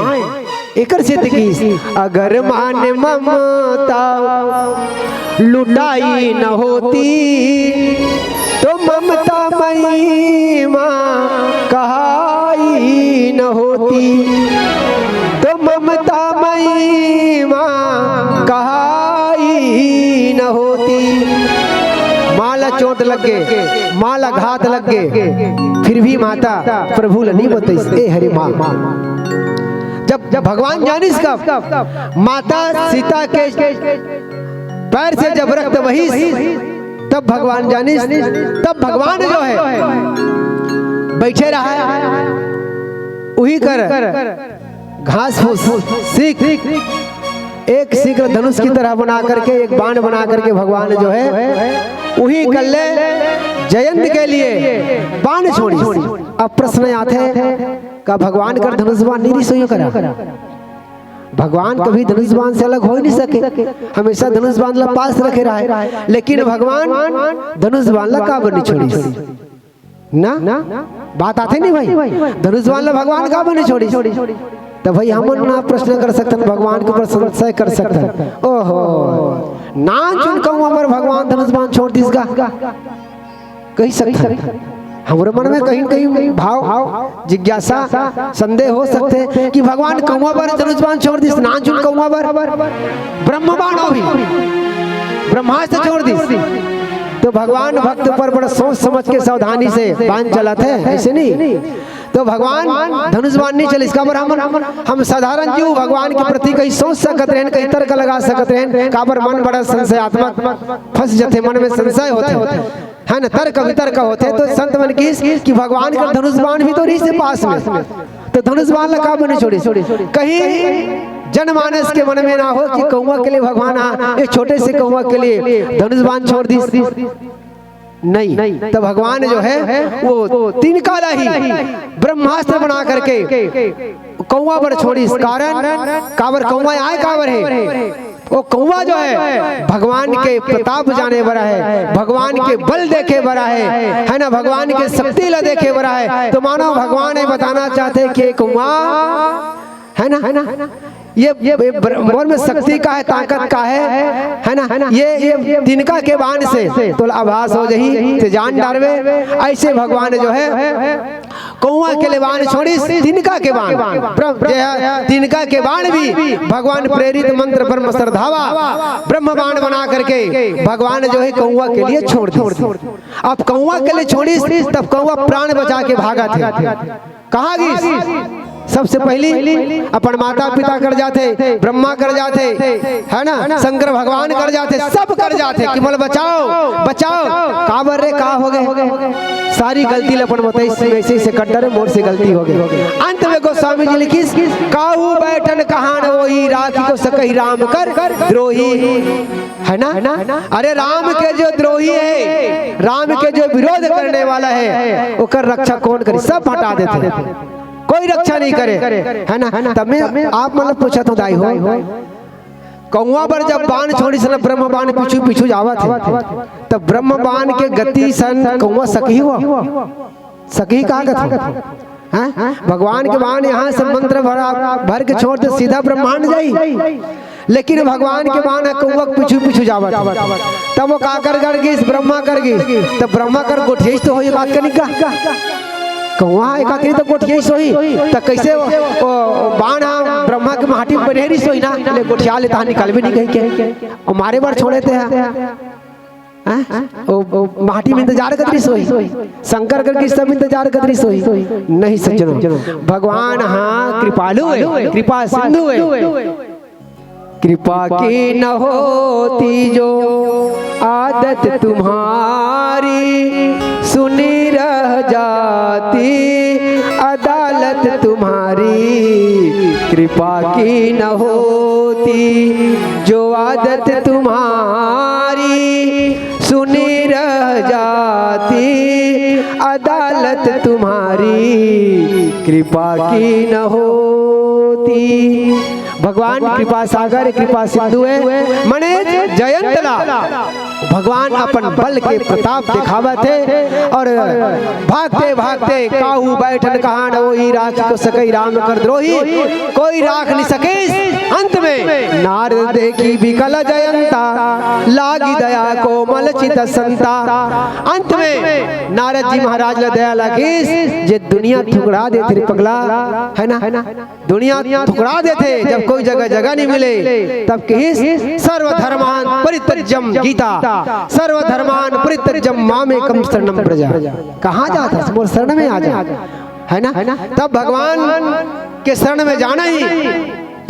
एकर सिद्ध की, अगर माँ ने ममता लुटाई न होती, तो ममता मई माँ कहाई न होती, तो ममता मई माँ कहाई न होती। माला चोट लग गए, माला घात लग गए, फिर भी माता प्रभु नहीं बताई। ए हरि माँ, जब भगवान जानिस कब माता सीता के पैर से जब रक्त वही, तब भगवान जानिस। तब भगवान जो है बैठे रहा है, वही कर घास फूस सीख, एक शीघ्र धनुष की तरह बना करके, एक बाण बना करके भगवान जो है वही कर ले जयंत के लिए बाण छोड़ी। अब प्रश्न आते हैं, का भगवान कर धनुष बाण नहीं सोयो करा? भगवान कभी धनुष बाण से अलग हो ही नहीं सके, हमेशा धनुष बाण ला पास रखे रहे। लेकिन भगवान धनुष बाण ला का बनी छोड़ी ना? बात आते नहीं भाई, धनुष बाण ला भगवान का बनी छोड़ी? तो भाई हम ना प्रश्न कर सकते, भगवान के ऊपर संशय कर सकते। ओहो, ना चुन कहूँ अमर भगवान धनुष बाण छोड़ दिसगा, कही सकते। हमारे मन में कहीं कहीं भाव जिज्ञासा संदेह हो सकते हैं कि भगवान कौआ पर धनुष बाण छोड़ दिस, ना चुन कौआ पर ब्रह्म बाण भी ब्रह्मास्त्र छोड़ दिस, तो भगवान भक्त पर बड़ा सोच समझ के सावधानी से बाण चला थे, ऐसे नहीं। तो भगवान धनुष बाण नहीं चले, इसका हम साधारण जीव भगवान के प्रति कहीं सोच सकते हैं, कहीं तर्क लगा सकते हैं, काबर मन बड़ा संशयात्मक फंस जाते, मन में संशय होते है ना, तर्क वितर्क होते। तो संत मन की भगवान का धनुष बाण भी तो रही से पास में, तो धनुष बाण लगा नहीं छोड़ी, कहीं जनमानस के मन में ना हो कि कौवा के लिए भगवान एक छोटे से कौवा के लिए धनुष बाण छोड़ दी, नहीं। तो भगवान जो है वो तीन काला ही ब्रह्मास्त्र बना करके कौवा पर छोड़ी। कारण काबर कौवा आए काबर है, वो कौवा जो है भगवान के प्रताप जाने बड़ा है, भगवान के बल देखे बड़ा है ना, भगवान के शक्ति ला देखे बड़ा है। तो मानो भगवान ये बताना चाहते कि कौवा है ना, ये मोर में शक्ति का है, ताकत का है ना, ये तिनका के बाण से तो आभास हो जही तो जान डालवे। ऐसे भगवान जो है कौवा के लिए बाण छोड़ी, तिनका के बाण, तिनका के बाण भी भगवान प्रेरित मंत्र ब्रह्म श्रद्धावा ब्रह्म बाण बना करके भगवान जो है कौवा के लिए छोड़ दी। अब कौवा के लिए छोड़ी, तब कौवा प्राण बचा के भागा थे। कहाँ गई? सबसे पहली अपन माता पिता कर जाते, ब्रह्मा कर जाते है ना, शंकर भगवान कर जाते, सब कर जाते कि बोल बचाओ बचाओ, काबर रे का हो गए, सारी गलती अपन बताई, वैसे से कट्टर मोर से गलती हो गई। अंत में गोस्वामी जी लिखी, काहू बैठन कहान वही राखी को सकही राम कर द्रोही, है ना। अरे राम के जो द्रोही है, राम के जो विरोध करने वाला है, वो कर रक्षा कौन करे, सब हटा देते, कोई रक्षा नहीं करे, है ना। तब मैं आप मतलब पूछा तो दाई हो, कौवा पर जब बाण छोड़ी सन ब्रह्म बाण पीछू पीछू जावा थे, तब ब्रह्म बाण के गति सन कौवा सकी हुआ, सकी कहाँ था, भगवान के बाण यहाँ से मंत्र भर के छोड़ दे सीधा ब्रह्मांड जाई, लेकिन भगवान के बाण कौवा पीछू पीछू जावा, तब वो का कर गई, ब्रह्मा कर गई, तब ब्रह्मा कर गोठेश तो हो ये बात करनी का, कौवा एकात्री तो गोठिया सोई, तो कैसे बाण ब्रह्मा के माटी पर बनेरी सोई ना, ले गोठिया ले तहां निकाल भी नहीं गई के, और मारे बार छोड़े थे ओ माटी में इंतजार कतरी सोई, शंकर करके सब इंतजार कतरी सोई, नहीं सज्जनों, भगवान हाँ कृपालु है, कृपा सिंधु है, कृपा की न होती जो आदत तुम्हारी, सुनी रह जाती अदालत तुम्हारी, कृपा की न होती जो आदत तुम्हारी, सुनी रह जाती अदालत तुम्हारी, कृपा की न होती। भगवान कृपा सागर कृपा सिंधु है, मने जयंतला भगवान अपन बल के प्रताप दिखावा थे, और भागते भागते काहू बैठन कहान वही राख को सकई राम कर द्रोही, कोई राख नहीं सके। अंत में नारद देखी विकल जयंता, लागी दया कोमल चित संता। अंत में नारद जी महाराज ला दया लगी, जे दुनिया ठुकरा देते रे पगला, है ना, दुनिया ठुकरा देते, जब कोई जगह जगह नहीं मिले, तब कही सर्वधर्मान परित्यज्यम गीता, सर्वधर्मान परित्यज्यम मामेकम शरणम प्रजा, कहाँ जाता मोर शरण में आ जा, है ना। तब भगवान के शरण में जाना ही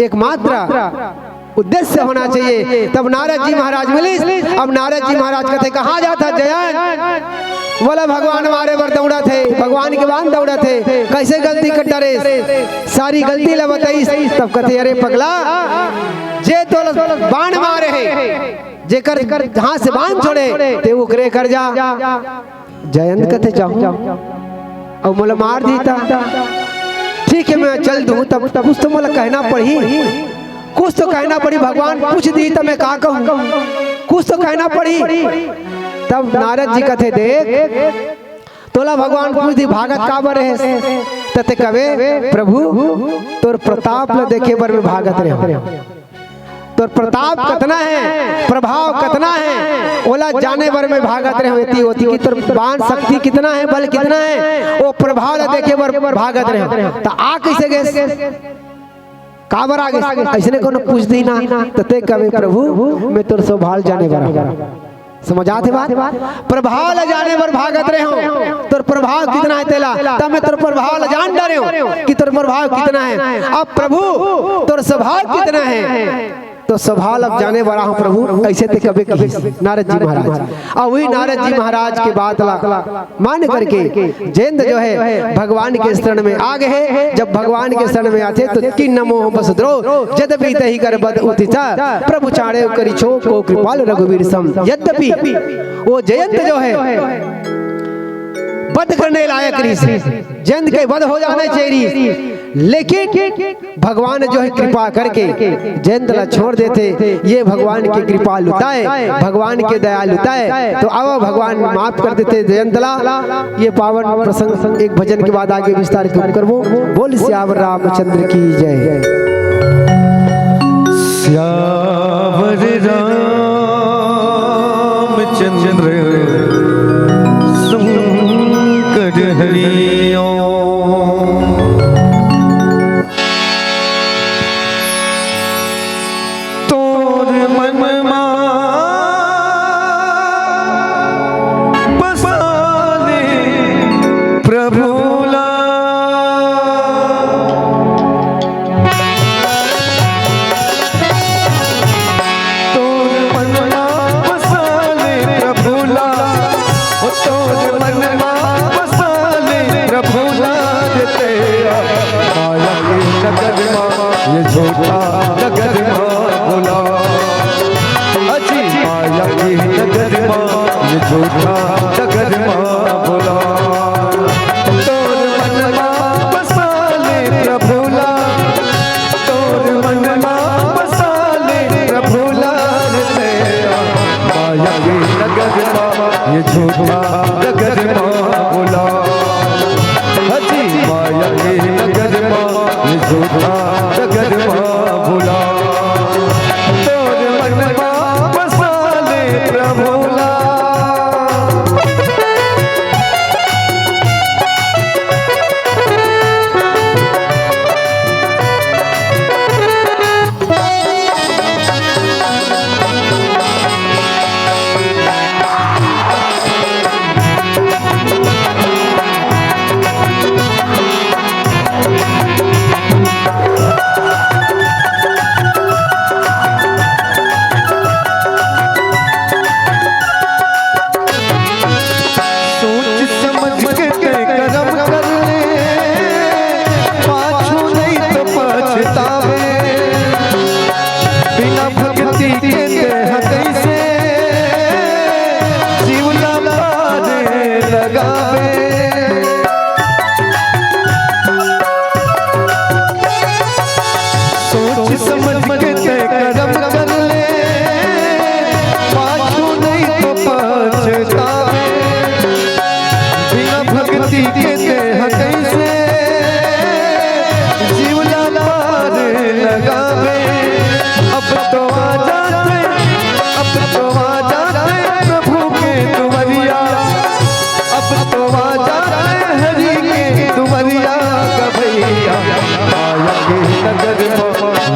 एकमात्र उद्देश्य होना चाहिए। तब नारद जी महाराज मिले, अब नारद जी महाराज कहते कहाँ जाता जयन, बोला भगवान हमारे पर दौड़ा थे, भगवान के बाण दौड़ा थे, कैसे गलती कर डरे, सारी गलती ला बताई। तब कहते अरे पगला, जे तो बाण मारे है, जे कर जहाँ से बाण छोड़े ते उकरे कर जा। जयंत कहते जाओ, और मोला मार दीता, ठीक है मैं चल दूं, तब कुछ तो मोला कहना पड़ी, कुछ तो कहना पड़ी, भगवान पूछ दी तो मैं कहा कहूँ, कुछ तो कहना पड़ी। तब नारद जी कहते देख, तोला भगवान पूछ दी भागत काबर है, तते कवे प्रभु तोर प्रताप ल देखे बर में भागत रहे, तोर प्रताप कितना है, प्रभाव कितना है, ओला जाने बर में भागत रहे होती होती कि तोर बाण शक्ति कितना है, बल कितना है, वो प्रभाव ल देखे बर भागत रहे। तो आ कैसे गए काबर आगे, ऐसे कोनो पूछ दी ना, तते कवे प्रभु मैं तोर स्वभाव जाने बरा, समझाते बात। प्रभाव ल जाने पर भागत रहे हो, तोर प्रभाव कितना है तेला, तब मैं तोर प्रभाव ल जान डरे हो कि तोर प्रभाव कितना है। अब प्रभु तोर स्वभाव कितना है, तो स्वभाव अब जाने वाला हूँ प्रभु। ऐसे थे कभी कभी नारद जी महाराज, और वही नारद जी महाराज की बात मान करके जयंत जो है भगवान के शरण में आ गए। जब भगवान के शरण में आते तो किन नमो बस द्रो जद भी तही कर बद उतिता प्रभु चाड़े करी छो को कृपाल रघुवीर सम। यद्यपि वो जयंत जो है वध करने लायक ऋषि, जयंत के वध हो जाने चाहिए, लेकिन भगवान जो है कृपा करके जयंत ला छोड़ देते। ये भगवान की कृपा लुटाए, भगवान के दया लुटाए, तो अब भगवान माफ कर देते जयंत ला। ये पावन प्रसंग एक भजन के बाद आगे विस्तार करबो। बोल श्यावर रामचंद्र की जय। श्यावर रामचंद्र हरि ओम। तोर मन बसाने प्रभुला, तोर मन बसाने प्रभुला, तोर मन ये झूठा नगर बोला, अजी माया की नगर ये झूठा नगर बोला। तोर मन बसाले प्रभुला, तोर मन बसाले प्रभुला, माया की नगर ये झूठा नगर बोला, अजी माया की नगर ये झूठा नगर भोला। तोर मन बसाले प्रभुला,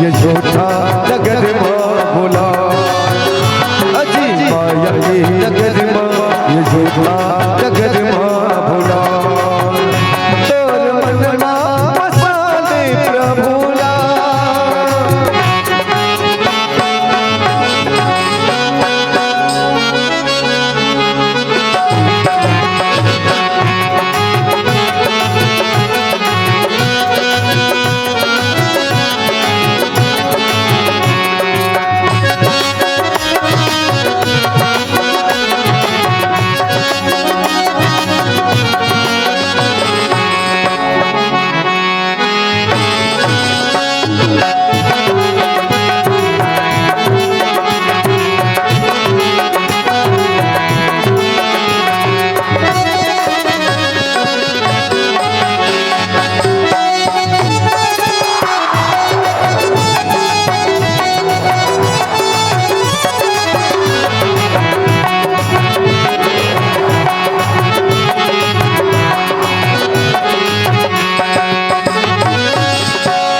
ये झूठा नगर बोला, अजी माया की नगर ये झूठा नगर बोला। तोर मन बसाले प्रभुला,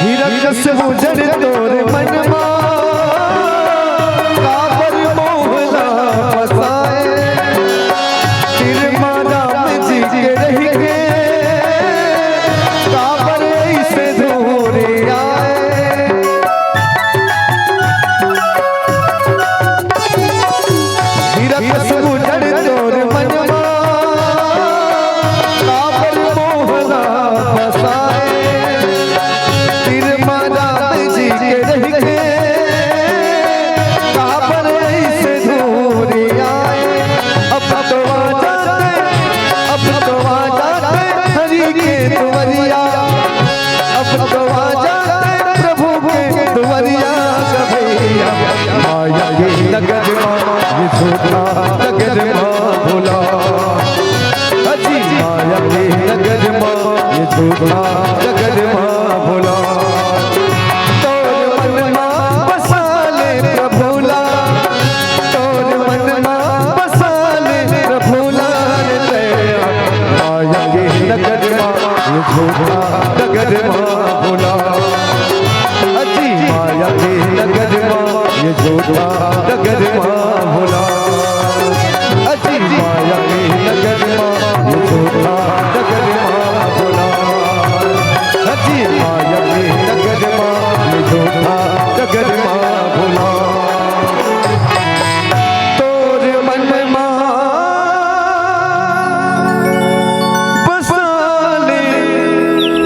हिरण्यस बुझन तोर मन काबर मोहला फसाए, के नगद माँ ये झूठा नगद माँ भोला। अजी माया के नगद माँ ये झूठा नगद माँ भोला। तोर मन माँ बसा ले प्रभुला, तोर मन माँ बसा ले प्रभुला तेरा। माया के नगद माँ ये झूठा नगद माँ भोला। अजी माया के नगद माँ ये झूठा नगद माँ भोला। अजी माया के नगद माँ ये झूठा नगद माँ भोला। अजी माया के नगद माँ ये झूठा नगद माँ भोला। तोर मन माँ बसा ले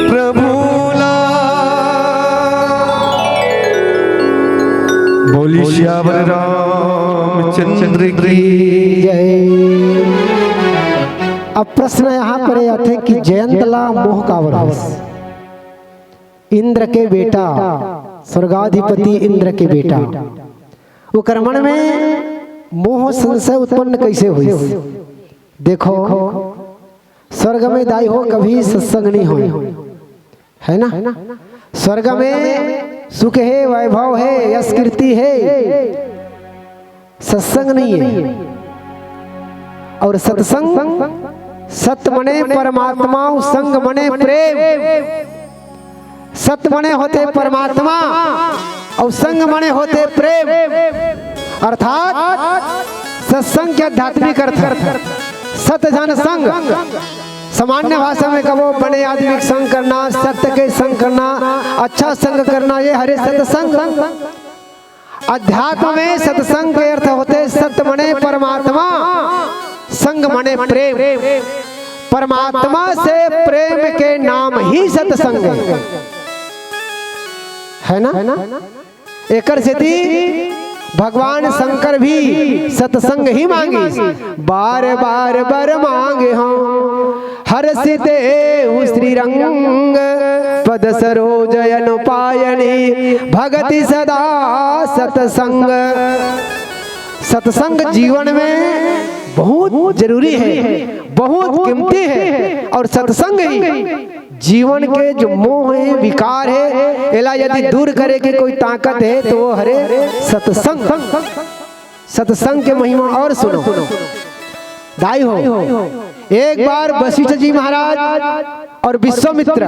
प्रभुला। बोली श्यावर रामचंद्र की जय। अब प्रश्न यहाँ पर आते हैं कि जयंतला मोह का वश, इंद्र के बेटा, स्वर्गाधिपति इंद्र के बेटा, वो कर्मण में मोह संशय उत्पन्न कैसे हुई? देखो स्वर्ग में दाई हो कभी सत्संग नहीं हो, है ना? स्वर्ग में सुख है, वैभव है, यश कीर्ति है, सत्संग नहीं है। और सत्संग सत्य मने परमात्मा, संग मने प्रेम। सत्य मने होते परमात्मा और संग मने होते प्रेम। अर्थात सत्संग के आध्यात्मिक अर्थ, सत्य जन संग। सामान्य भाषा में कहो बड़े आदमी संग करना, सत्य के संग करना, अच्छा संग करना, ये हरे सत्संग। अध्यात्म में सत्संग के अर्थ होते सत्य मने परमात्मा, संग मने प्रेम। परमात्मा से प्रेम के नाम ही सत्संग है ना? एकर सेती भगवान शंकर भी सत्संग ही मांगे, बार बार बर मांगे हम हर्षिते श्रीरंग पद सरोज अनुपायनी भगति सदा सत्संग। सत्संग जीवन में बहुत जरूरी है, बहुत कीमती है। और सत्संग ही जीवन के जो मोह है, विकार है, एला यदि दूर करे की कोई ताकत है तो वो हरे सत्संग। सत्संग के महिमा और सुनो दाई हो। एक बार वशिष्ठ जी महाराज और विश्वामित्र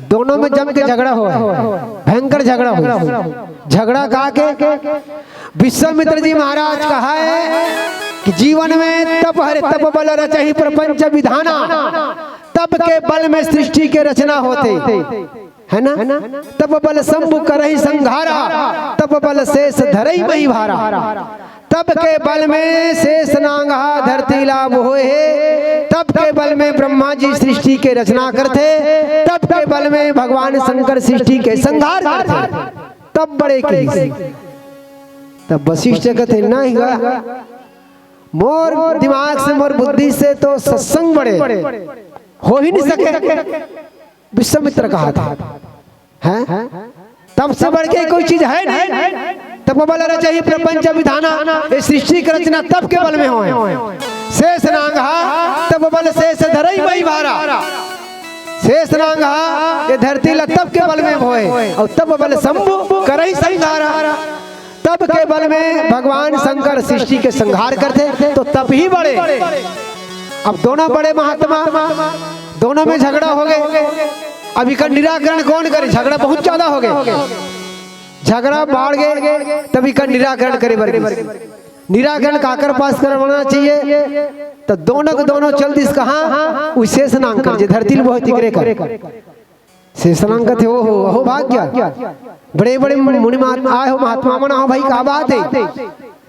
दोनों में जम के झगड़ा हुआ, भयंकर झगड़ा हुआ। झगड़ा कहा के विश्वामित्र जी महाराज कहा है कि जीवन में तप हरे तप बल रचहि प्रपंच विधाना, तप के बल में सृष्टि के रचना होते है ना? तप बल शंभु करहि संघारा, तप बल शेष धरई मही भारा। तप के बल में शेष नांगा धरती लाभ होए, तप के बल में ब्रह्मा जी सृष्टि के रचना करते, तप के बल में भगवान शंकर सृष्टि के संहार करते। तब बड़े की तब वशिष्ठ कहते नहीं हुआ, मोर दिमाग से मोर बुद्धि से तो सत्संग बड़े हो ही नहीं सके। विश्वामित्र कहा था हैं? तब से बढ़ के कोई चीज है नहीं। तब बल रचहि प्रपंच विधाना, ये सृष्टि की रचना तब के बल में हो। शेष नांगा तब बल शेष धरई मही भारा। शेष नांगा ये धरती ला तब के बल में होए, और तब बल शंभु करहि संघारा। तब के बल में भगवान शंकर सृष्टि के संहार करते, तो तब ही बड़े। अब दोनों बड़े महात्मा, दोनों में झगड़ा हो गए। अभी का निराकरण कौन करे? झगड़ा बहुत ज्यादा हो गए, झगड़ा बढ़ गए, तभी का निराकरण करे। निराकरण काकर पास करवाना चाहिए? तो दोनों को दोनों चल दिस कहाँ शेष नांग कर, धरती बहुत तिकरे कर शेष नांग थे। हो भाग गया। बड़े बड़े मुनि आए हो महात्मा मना हो भाई का बात है?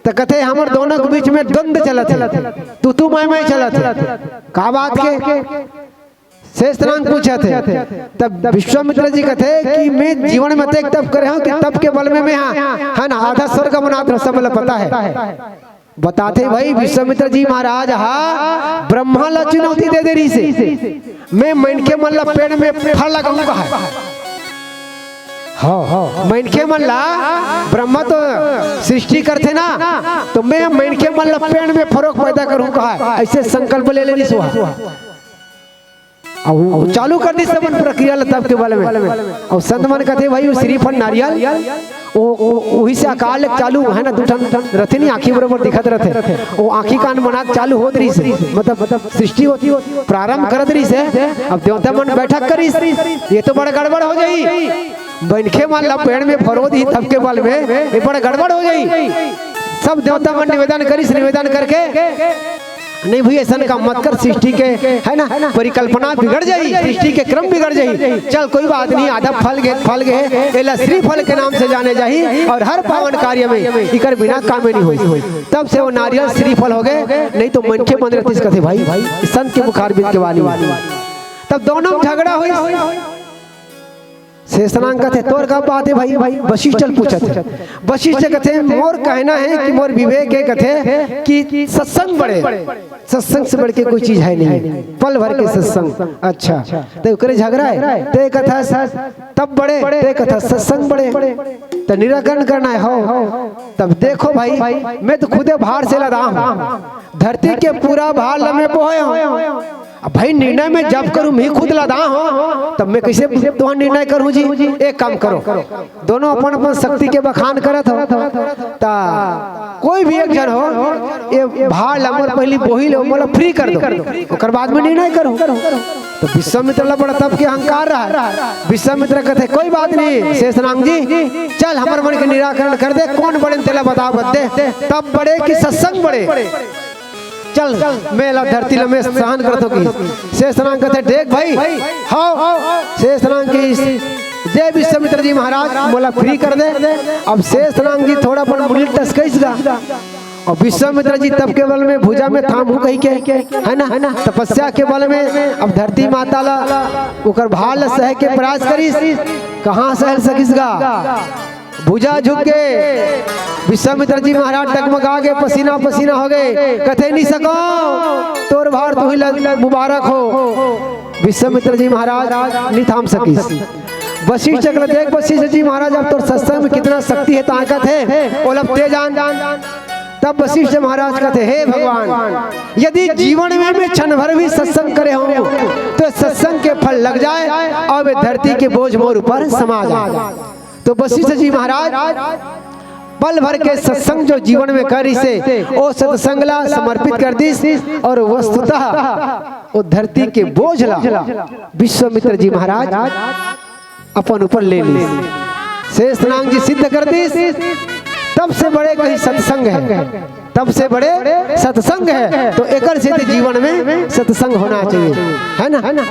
तो कहते हमार दोनों के बीच में द्वंद्व चलत है, तू मैं चलत है, का बात के? शेष नांग पूछे थे। तब विश्वामित्र जी कहते कि मैं जीवन में तब करे हूँ कि तब के बल में मैं है ना आधा स्वर्ग मनाथ सब पता है। बताते भाई विश्वामित्र जी महाराज हा ब्रह्मा ला चुनौती दे दे रही से, मैं मन के मन ला पेड़ में फल लगाऊंगा। हाँ मनखे मन ला ब्रह्मा तो सृष्टि करते ना, तो मैं मनखे मन ला पेड़ में फरोक पैदा करूं कहा, ऐसे संकल्प ले लेनी सुहा और चालू कर दी सबन प्रक्रिया तब के बारे में। और संत मन कहते भाई वो श्रीफल नारियल वही से अकाल चालू है ना, दूठन रहते नहीं आँखी बराबर दिखत रहते, वो आँखी कान मना चालू होत रही से, मतलब सृष्टि होती प्रारंभ करत रही से। अब देवता मन बैठक करी, ये तो बड़ा गड़बड़ हो जाई, बनखे मान ला पेड़ में फरोद ही तब के बल में ये बड़ा गड़बड़ हो जाई। सब देवता मन निवेदन करी, निवेदन करके नहीं भैया ऐसा काम मत कर, सृष्टि के है ना परिकल्पना बिगड़ जाई, सृष्टि के क्रम बिगड़ जाई, चल कोई बात नहीं, आधा फल गए एला श्री फल के नाम से जाने जाही और हर पावन कार्य में इकर बिना काम में नहीं हुई। तब से वो नारियल श्री फल हो गए, नहीं तो मन के मन रहती कहते भाई संत के बुखार बीत के वाली। तब दोनों झगड़ा हुई, शेषनाग कहते तोर का बात है भाई, वशिष्ठ पूछते, वशिष्ठ कहते मोर कहना है कि मोर विवेक है कहते कि सत्संग बढ़े, सत्संग से बढ़ के कोई चीज है नहीं, पल भर के सत्संग। अच्छा तो करे झगड़ा है, ते कथा तब बढ़े, ते कथा सत्संग बढ़े, तो निराकरण करना है हो। तब देखो भाई मैं तो खुदे भार से लदा हूँ, धरती के पूरा भार लमे पोए हूँ, अब भाई निर्णय में जब करूं मैं खुद लदा हूं, तब मैं कैसे तुम्हारा निर्णय करूं जी। एक काम करो, दोनों अपन अपन शक्ति के बखान करत हो, ता कोई भी एक जन हो ये भार लमर पहली बोही लो मोला फ्री कर दो, ओकर बाद में निर्णय करो। तो विश्वामित्र ला बड़ा तब के अहंकार रहा, विश्वामित्र कहते कोई बात नहीं शेषनाग जी, चल हमारे मन के निराकरण कर दे, कौन बड़े तेला बता बदे, तब बड़े कि सत्संग बड़े, चल मैं धरती में सहन करता हूँ। शेषनाग कहते देख भाई हाँ, शेषनाग की जय विश्वामित्र जी महाराज मोला फ्री कर दे। अब शेषनाग जी थोड़ा पर मुड़ी टसकईसगा, और विश्वामित्र जी तब के बल में भुजा में थाम कही के है ना तपस्या के बल में अब धरती माता ला उकर भाल सह के प्रयास करीस, कहाँ सहल सकिसगा, भुजा झुक के विश्वामित्र जी महाराज टकमगा गए, पसीना पसीना हो गए, कथे नहीं सको तोर भार तू ही मुबारक हो। विश्वामित्र जी महाराज नहीं थाम सकी। वशिष्ठ चक्र देख वशिष्ठ जी महाराज अब तो सत्संग में कितना शक्ति है, ताकत है, ओलब ते जान। तब वशिष्ठ महाराज कहते हे भगवान यदि जीवन में मैं क्षण भर भी सत्संग करे हूँ तो सत्संग के फल लग जाए और धरती के बोझ मोर ऊपर समा जाए। तो वशिष्ठ जी महाराज पल भर के सत्संग जो जीवन में करी से ओ सत्संगला समर्पित कर दी, और वस्तुतः वो धरती के बोझ ला विश्वामित्र जी महाराज अपन ऊपर ले ली, शेषनाग जी सिद्ध कर दी। तब से बड़े कहीं सत्संग है, तब से बड़े सत्संग है, तो एकर सिद्ध जीवन में सत्संग होना चाहिए, है ना।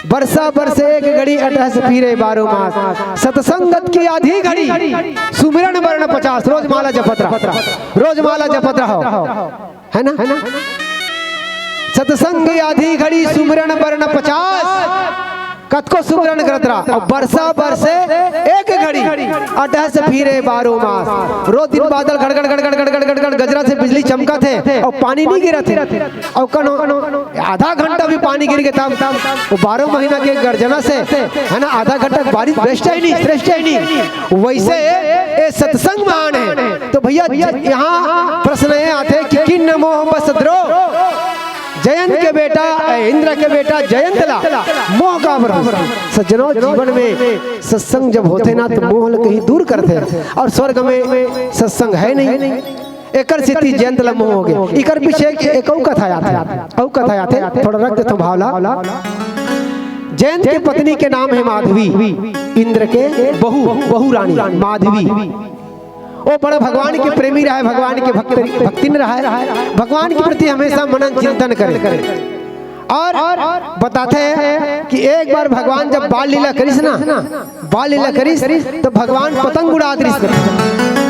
वर्षा बरसे एक घड़ी अटहस फिरे 12 मास, सत्संगत की आधी घड़ी सुमिरन वर्ण 50, रोज माला जपत रहो, रोज माला जपत रहो, है ना। सत्संग आधी घड़ी सुमिरन वर्ण 50, कतको सुमिरन करत रहा, और वर्षा बरसे एक घड़ी अटहस फिरे 12 मास, रोज दिन बादल गड़गड़ गड़गड़ गड़गड़ गड़गड़ गजरा से बिजली चमका थे और पानी नहीं गिरा थे, और कनो आधा घंटा भी पानी गिर गया तब वो 12 महीना के गर्जना से है ना, आधा घंटा बारिश बेस्ट है नहीं, श्रेष्ठ है नहीं। वैसे ये सत्संग महान है। तो भैया यहाँ प्रश्न ये आते कि किन मोह बस द्रोह, जयंत के बेटा इंद्र के बेटा जयंत ला मोह का भरोसा। सज्जनों जीवन में सत्संग जब होते ना तो मोह कहीं दूर करते, और स्वर्ग में सत्संग है नहीं, एकर स्थिति जयंत ला मोह हो गए। इकर पीछे एक कथा आते थोड़ा रख देता भावला। जयंत की पत्नी के नाम है माधवी, इंद्र के बहु रानी माधवी। वो बड़ा भगवान के प्रेमी रहा है, भगवान के भक्तिन रहा है, भगवान के प्रति हमेशा मनन चिंतन करे। और बताते हैं कि एक बार भगवान जब बाल लीला करिस ना, बाल लीला करिस तो भगवान पतंग उड़ा दरिस,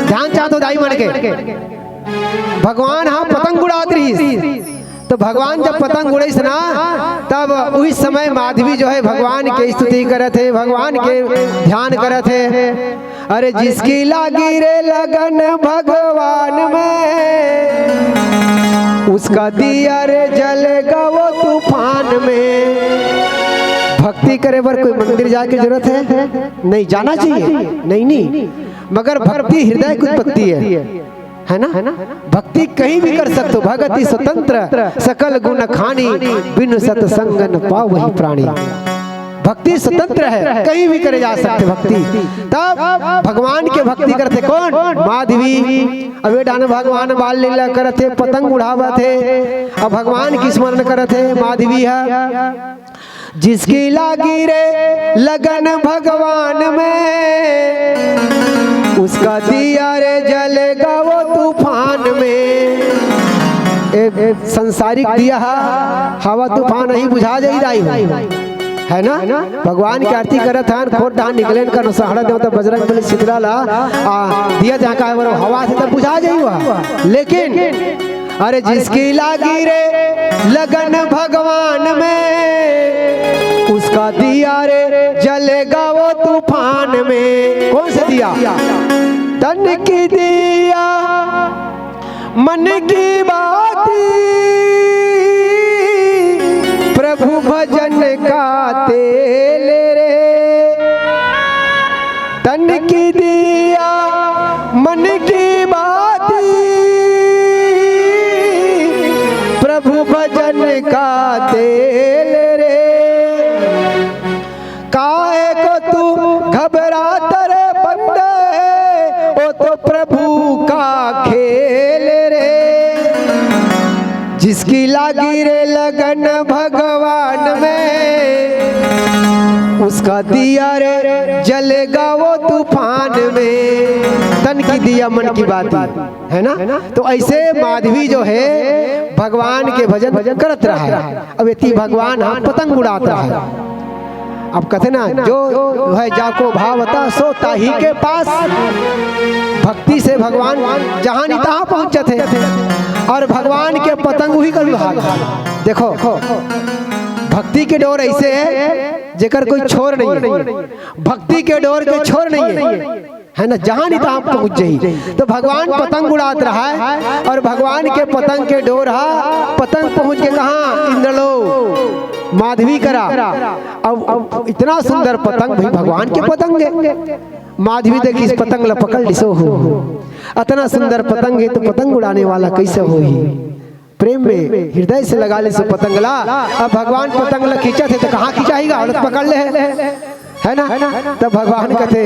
ध्यान चाहतो दाई मन के भगवान हाँ पतंग उड़ा दरिस। तो भगवान जब पतंग उड़ीस ना तब उस समय माधवी जो है भगवान के स्तुति करत है, भगवान के ध्यान करत है। अरे जिसकी लागी रे लगन भगवान में, उसका दिया रे जलेगा वो तूफान में। भक्ति करे पर कोई मंदिर जाके जरूरत है? नहीं जाना चाहिए, नहीं, मगर भक्ति हृदय की उत्पत्ति है ना? भक्ति कहीं भी कर सकते हो। भगति स्वतंत्र सकल गुण खानी, बिनु सत्संग न पाओ वही प्राणी। भक्ति स्वतंत्र है, कहीं भी करे जा सकते भक्ति। तब भगवान के भक्ति करते कौन? माधवी। अबे डान भगवान बाल लीला करते, पतंग उड़ावा थे, अब भगवान की स्मरण करते। माधवी है जिसकी लागी रे लगन भगवान में, उसका दिया रे जलेगा वो तूफान में। संसारिक दिया हवा तूफान नहीं बुझा जाई है ना? भगवान की आरती करत हन, खोट धान निकले का नसहड़ा देवता बजरंग बली शीतला ला दिया जहाँ का है हवा से तब बुझा जाइए। लेकिन अरे जिसकी लागी रे लगन भगवान में, उसका दिया रे जलेगा वो तूफान में। कौन सा दिया? तन की दिया मन की बाती, प्रभु भजन का तेल रे। तन की दिया मन की बाती, प्रभु भजन का तेल रे। काहे को तू घबराता रे बंदे, वो तो प्रभु का खेल रे। जिसकी लागी रे लगन भगवान में, उसका दिया रे जलेगा वो तूफान में। तन की दिया मन की बात है ना? तो ऐसे माधवी जो है भगवान के भजन करत रहा है। अब इतनी भगवान पतंग उड़ाता है। अब कहते ना जो है जाको भावता सो ताही के पास। भक्ति से भगवान जहां नहीं तहां पहुंचते थे, और भगवान के पतंग ही कर विभाग। देखो भक्ति के डोर ऐसे है जेकर कोई छोर नहीं है। भक्ति के डोर के छोर नहीं है ना? जहां नहीं तहां पहुंच जाई। तो भगवान पतंग उड़ात रहा है, और भगवान के पतंग के डोर पतंग पहुंच के कहा? इंद्रलोक माधवी करा। अब इतना सुंदर पतंग भाई भगवान के पतंग है। माधवी देखी इस पतंग ला पकड़ लिसो हो, इतना सुंदर पतंग है तो पतंग उड़ाने वाला कैसे हो ही? प्रेम में हृदय से लगा ले सो पतंगला। अब भगवान पतंग ला खींचा थे तो कहाँ खींचाएगा? औरत पकड़ ले है ना? तब भगवान कहते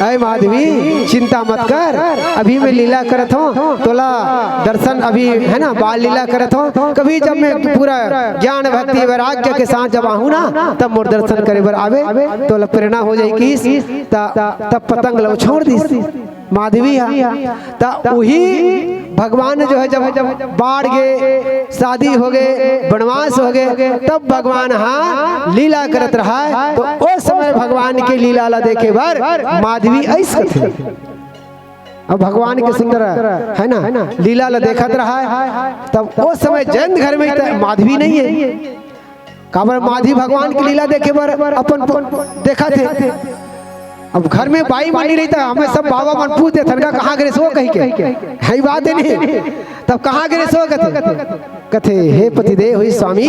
अय माधवी चिंता मत कर, अभी मैं लीला करत हूँ, तोला दर्शन अभी है ना बाल लीला करत हूँ। कभी जब मैं पूरा ज्ञान भक्ति वैराग्य के साथ जब आहूँ ना, तब मोर दर्शन करे बर आवे, तोला प्रेरणा हो जाएगी। तब पतंग लो छोड़ दी माधवी है। तब वही भगवान जो है जब बाढ़ गए, शादी हो गए, वनवास हो गए, तब भगवान लीला करत रहा है। तो उस समय भगवान के लीला ला देखे बार माधवी ऐसा थे। अब भगवान के सुंदर है ना लीला ला देखत रहा है। तब उस समय जैन घर में माधवी नहीं है। काबर माधवी भगवान की लीला देखे बार अपन देखा थे। अब घर में बाई मानी रही था, हमें सब बाबा मन पूछते थनका कहाँ गिरे सो कही के है बात नहीं। तब कहाँ गिरे सो कथे हे पतिदेव हुई स्वामी,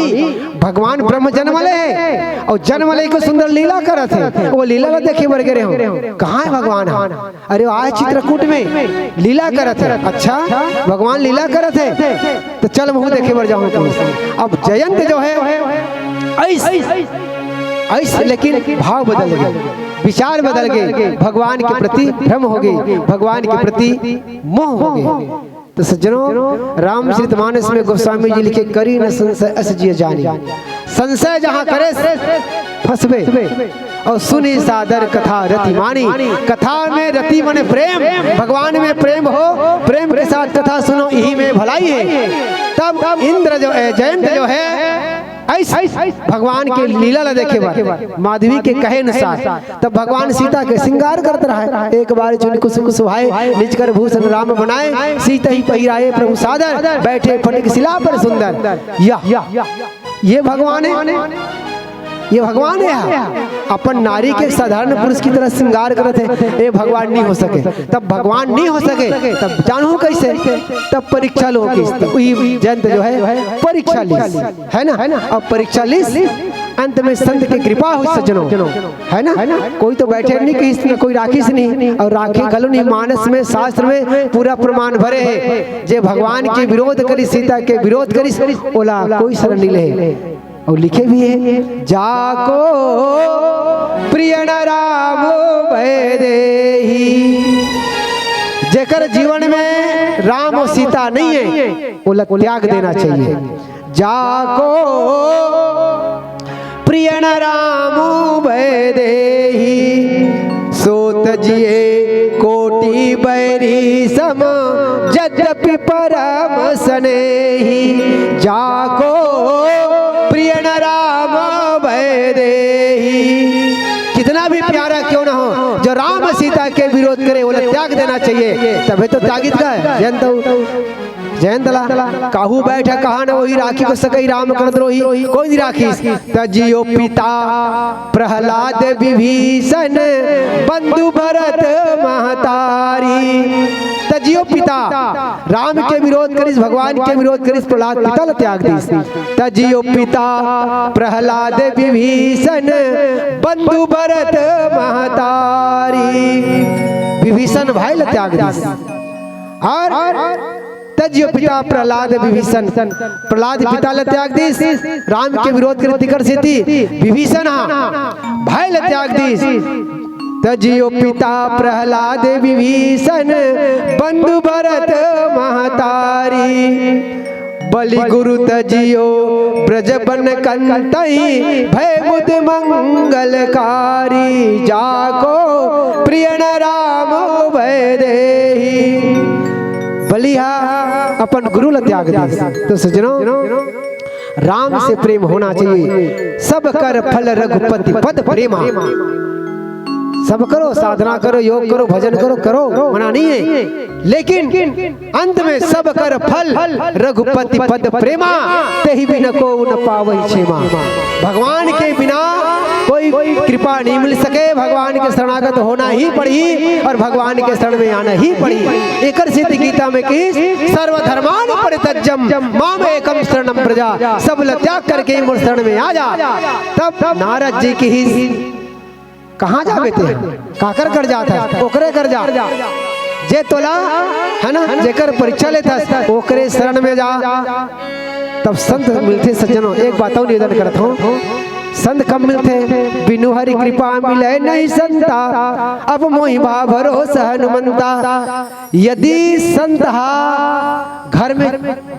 भगवान ब्रह्म जन्मले है और जन्मले को सुंदर लीला करत है। वो लीला ला देखे बर गिरे हो। कहाँ है भगवान? अरे आए चित्रकूट में लीला करत है। अच्छा भगवान लीला करत है तो चल मुँह देखे बर जाऊँ। अब जयंत जो है ऐसे लेकिन भाव बदल गए, विचार बदल गए, भगवान के प्रति भ्रम हो गए, भगवान के प्रति मोह हो गए। तो सज्जनों रामचरितमानस में गोस्वामी जी लिखे करी न संशय अस जिय जानी। संशय जहाँ करे फंसबे और सुनी सादर कथा रति मानी। कथा में रति माने प्रेम, भगवान में प्रेम हो, प्रेम के साथ कथा सुनो, यही में भलाई है। तब इंद्र जो है जयंत जो है ऐसे भगवान के लीला ला देखे बार माधवी के कहे अनुसार तब भगवान सीता के श्रृंगार करते रहे। एक बार चुन कुछ सुहाए निज कर भूषण राम बनाए, सीता ही पहिराए प्रभु सादर, बैठे फटिक शिला पर सुंदर। ये भगवान है, ये भगवान है। अपन नारी के साधारण पुरुष की तरह श्रृंगार करते हैं, ये भगवान नहीं हो सके। तब भगवान नहीं हो सके तब जानू कैसे? तब परीक्षा लो की जयंत जो है परीक्षा ली है ना। अब परीक्षा ली अंत में संत की कृपा हुई सज्जनों, है ना। कोई तो बैठे नहीं कि कोई राखी से नहीं, और राखी गलो नहीं, मानस में शास्त्र में पूरा प्रमाण भरे है। जे भगवान के विरोध करी, सीता के विरोध करी, बोला कोई शरण नहीं ले। और लिखे भी है, जाको प्रिय न राम भय देहि, जेकर जीवन में राम और सीता नहीं है, बोला त्याग देना चाहिए। जाको प्रिय न राम भय देहि, सो तजिए कोटि बैरी सम, यद्यपि परम स्नेही। जाको प्रिय न राम भय देहि, कितना भी प्यारा क्यों ना हो, जो राम सीता के विरोध करे बोले त्याग देना चाहिए। तभी तो त्यागित का है। जयंतला काहू बैठा कहा न वही राखी को सकई राम कर द्रोही, कोई नहीं राखी। तजियो पिता प्रहलाद विभीषण, बंधु भरत महतारी। तजियो पिता राम के विरोध करिस, भगवान के विरोध करिस, प्रहलाद पिता ल त्याग दिस। तजियो पिता प्रहलाद विभीषण, बंधु भरत महतारी। विभीषण भाई ल त्याग दिस। और तजियो पिता प्रहलाद विभीषण, प्रहलाद पिता ल त्याग दिस, राम के विरोध कर तिकर सेती विभीषण भाई ल त्याग दिस। तजियो पिता प्रहलाद विभीषण, बंधु भरत महतारी। बलि गुरु तजियो ब्रज बन कंतहि, भय बुध मंगलकारी। जाको प्रिय न राम भय देहि, बलिहा अपन गुरु ल त्याग दे। तो सज्जनों, राम से प्रेम होना चाहिए। सब कर फल रघुपति पद प्रेमा। सब करो, साधना करो, योग करो, भजन करो, करो मना नहीं है, लेकिन अंत में सब कर फल रघुपति पद प्रेमा, तेहि बिन को न पावई क्षेमा। भगवान के बिना कोई कृपा नहीं मिल सके, भगवान के शरणागत होना ही पड़ी और भगवान के शरण में आना ही पड़ी। एकर सिद्ध गीता में कि सर्वधर्मान परित्यज्यम माम एकम शरणम प्रजा, सब ल त्याग करके मोर शरण में आ जा। तब नारद जी की ही कहाँ जावे थे, काकर कर जाता है, ओकरे कर जा। जे तोला है ना, जेकर परीक्षा लेता ओकरे शरण में जा, तब संत मिलते। सज्जनों, एक बात और निवेदन करता हूँ, संत कब मिलते, बिनु हरि कृपा मिले नहीं संता, अब मोहि बा भरोसा हनुमंता। यदि संत घर में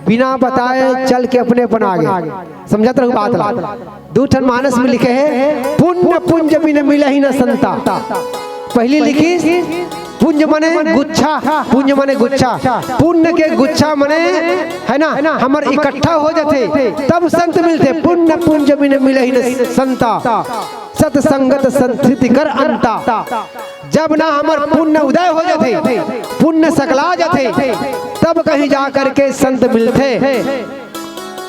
बिना बताए चल के अपने बना गए, समझत रहूं बात ला। दूठन मानस में लिखे है, पुण्य पुंज बिन मिले ही न संता। पहली लिखी पुंज मने गुच्छा, पुंज मने गुच्छा, पुण्य के गुच्छा मने है ना हमर इकट्ठा हो जाते, तब संत मिलते। पुण्य पुंज बिन मिले ही न संता, सतसंगत संस्कृति कर अंता। जब ना हमर पुण्य उदय हो जाते, पुण्य सकला जाते, तब कहीं जा करके संत मिलते।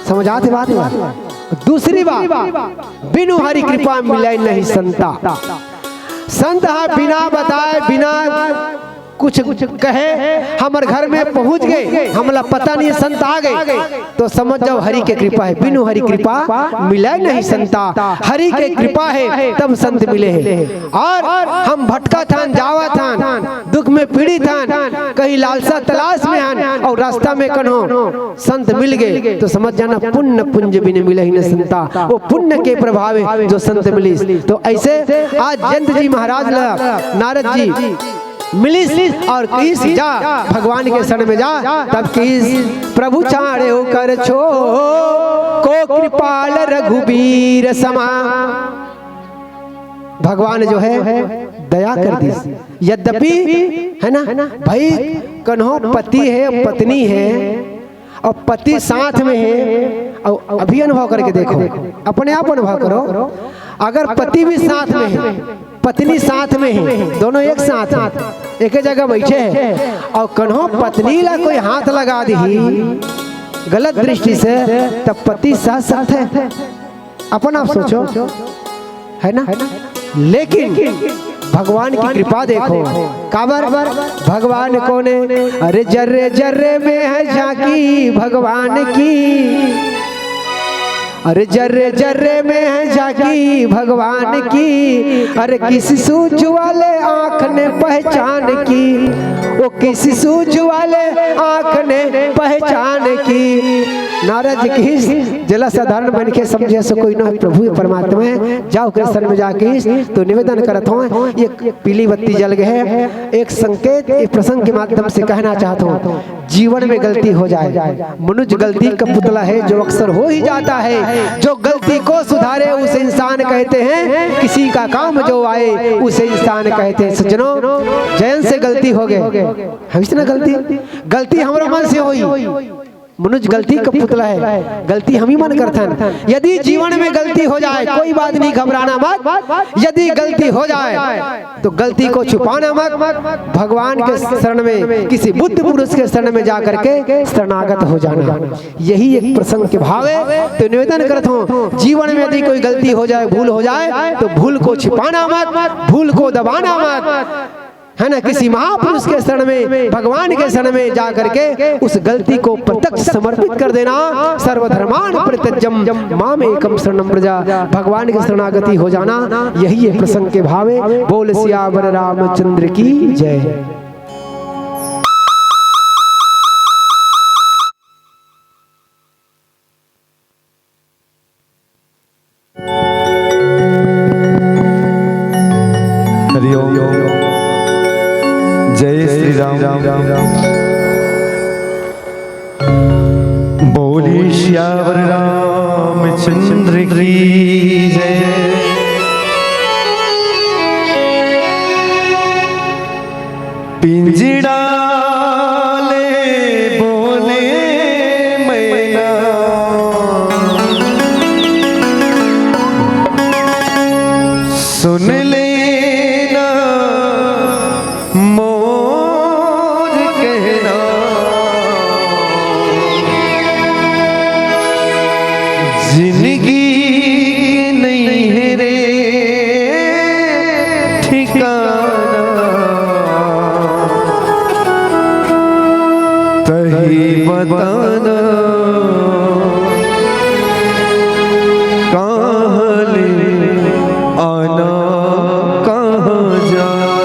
समझाते बात। दूसरी बात, बिनु हरि कृपा मिले नहीं संता। संत बिना बताए, बिना कुछ कहे हमर घर में पहुंच गए, हमला पता नहीं संत आ गए, तो समझ जाओ हरि के कृपा है। बिनु हरि कृपा मिले नहीं संता, हरि के कृपा है तब संत मिले हैं। और हम भटका थान, जावा थान, दुख में पीड़ित थान, कहीं लालसा तलाश में हन, और रास्ता में कन्हो संत मिल गए, तो समझ जाना पुण्य पुंज बिन मिले ही न संता। वो पुण्य के प्रभाव है जो संत मिली। तो ऐसे आज जयंत जी महाराज नारद जी मिलिस और किस जा भगवान के शरण में जा, तब किस प्रभु चाड़े कर छो को कृपाल रघुबीर समा। भगवान जो है दया कर दी। यद्यपि है ना भाई, कन्हो पति है, पत्नी है, और पति साथ में है, और अभी अनुभव करके देखो, अपने आप अनुभव करो। अगर पति भी साथ में है, पत्नी साथ में है, दोनों एक साथ एक जगह बैठे हैं, और कन्हो पत्नी ला कोई हाथ लगा दी गलत दृष्टि से, तब पति साथ साथ है। अपन आप सोचो, है ना। लेकिन भगवान की कृपा देखो, काबर भगवान को ने, अरे जर्रे जर्रे में है झांकी भगवान की, अरे जर्रे जर्रे में है झांकी भगवान की, अरे किसी सूझ वाले आँख ने पहचान की, वो किसी सूझ वाले आँख ने पहचान की। नारद की जला साधारण बन के समझे सो कोई ना प्रभु परमात्मा है, जाओ कृष्ण में जाके तो निवेदन करत हूँ। ये पीली बत्ती जल गए है, एक संकेत एक प्रसंग के माध्यम से कहना चाहता हूँ। जीवन में गलती हो जाए, मनुष्य गलती का पुतला है जो अक्सर हो ही जाता है। जो गलती को सुधारे उसे इंसान कहते हैं, किसी का काम जो आए उसे इंसान कहते हैं। सज्जनों, जैन से गलती हो गए, हम इतना गलती हमारा मन से हुई। मनुष्य गलती का पुतला है, गलती हम ही मन करते हैं। यदि जीवन में गलती हो जाए कोई बात नहीं, घबराना मत। यदि गलती हो जाए तो गलती को छुपाना मत, भगवान के शरण में, किसी बुद्ध पुरुष के शरण में जाकर के शरणागत हो जाना। यही एक प्रसंग के भाव है। तो निवेदन करता हूँ, जीवन में यदि कोई गलती हो जाए, भूल हो जाए, तो भूल को छिपाना मत, भूल को दबाना मत, है ना। किसी महापुरुष के शरण में, भगवान के शरण में जा करके उस गलती को प्रत्यक्ष समर्पित कर देना। सर्वधर्मान परित्यज्यम माम एकम शरणम व्रजा, भगवान की शरणागति हो जाना। यही है प्रसंग के भावे। बोल सियावर रामचंद्र की जय। हरिओम। जय श्री राम। बोली श्यावर रामचंद्र की जय। पिंजड़ा ले बोले मैना, सुन ले जिंदगी नहीं है रे ठिकाना, तही बताना कहाँ ले आना कहाँ जाना।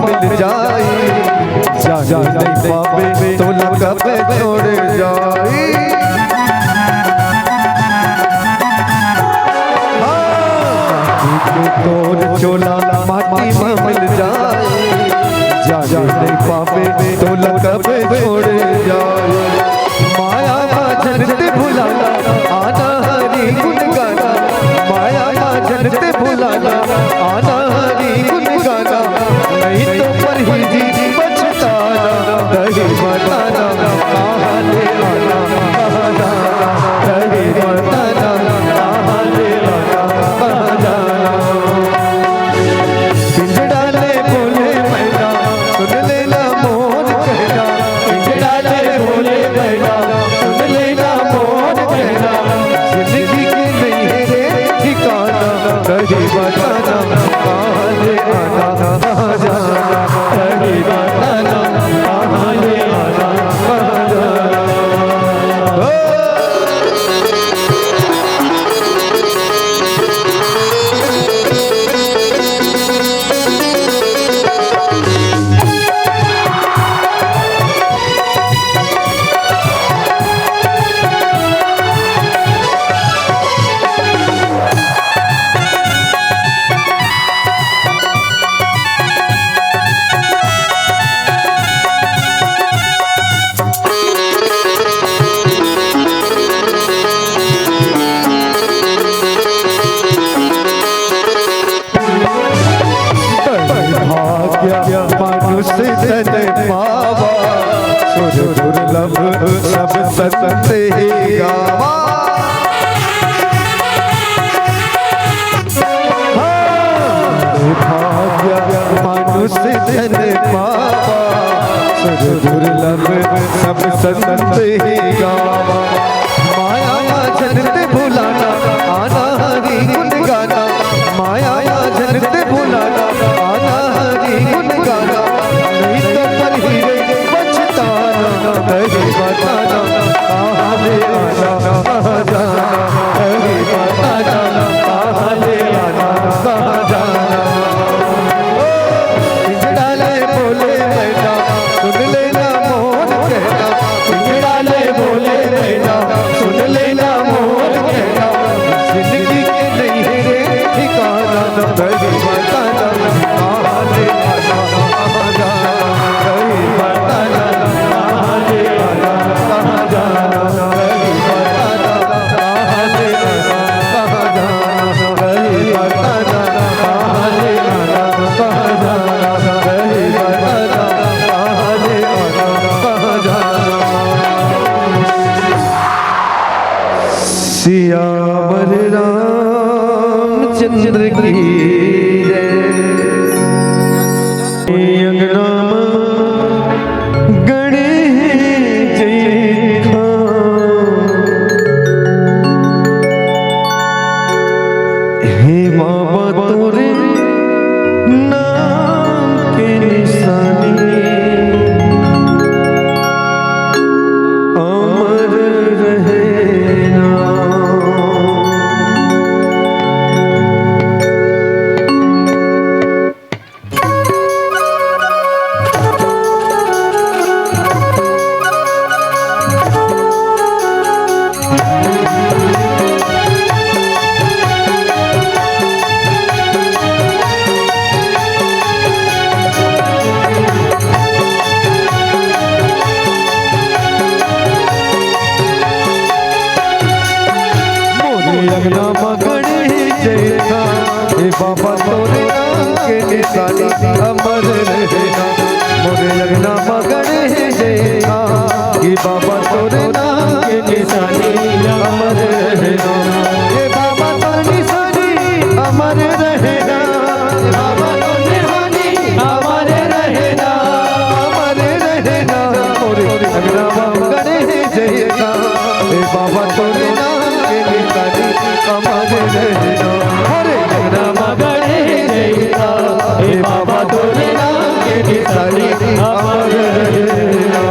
मिल जाई, जान नहीं पावे तो कब छोड़ जाई। तोर चोला माटी में मिल जाए, जान नहीं पावे तो कब छोड़ जाए। माया जनते भुलाना आना हरी गुन गाना, माया जनते भुलाना आना हरी गुन गाना, नहीं तो पर ही जी बचताना, दही बताना कहाँ ले आना, कहाँ जाना, दही बताना कहाँ ले आना, कहाँ जाना। पिंजड़ा ले बोले मैना सुन लेना मोर कहना, पिंजड़ा ले बोले मैना सुन लेना मोर कहना, जिंदगी के नहीं है रे ठिकाना, कहीं बताना कहाँ ले आना, कहाँ जाना, कहीं बताना कहाँ ले आना, कहाँ जाना। मनुष्य तन पावा, सुर दुर्लभ सब संत ही गावा। भाग्य मनुष्य तन पावा, सुर दुर्लभ सब संत ही गावा। माया जनते भुलाना आना हरी गुन गाना, माया जनते भुलाना आना हरी गुन गाना, नहीं तो पर ही बचताना, कहीं बताना कहाँ ले आना, कहाँ जाना, कहीं बताना कहाँ ले आना, कहाँ जाना। पिंजड़ा ले बोले मैना सुन लेना मोर कहना, पिंजड़ा ले बोले मैना सुन लेना मोर कहना, जिंदगी के नहीं है रे ठिकाना, कहीं बताना कहाँ ले आना, कहाँ जाना, कहीं बताना कहाँ ले आना, कहाँ जाना, कहीं बताना कहाँ ले आना, कहाँ जाना, कहीं बताना कहाँ ले आना, कहाँ जाना, कहीं बताना कहाँ ले आना, कहाँ जाना। सियावर रामचंद्र की जय। अंगना गणे जय हे बाबा तोरे नाम के निशानी, अमर रहे नाम। लगना मगड़े जैसा, हे बाबा तोरे नाम के निशानी, अमर रहना। मोरे लगना मगड़े जैसा, हे बाबा तोरे नाम के निशानी, अमर रहना। हे बाबा तो निशानी अमर रहना, बाबा तो निशानी अमर रहना, अमर रहना। मोरे लगना मगड़े जैसा, हे बाबा तोरे नाम के निशानी, अमर रहना। हरे लगना मगड़े जैसा, हे बाबा तोरे नाम के निशानी, अमर रहना।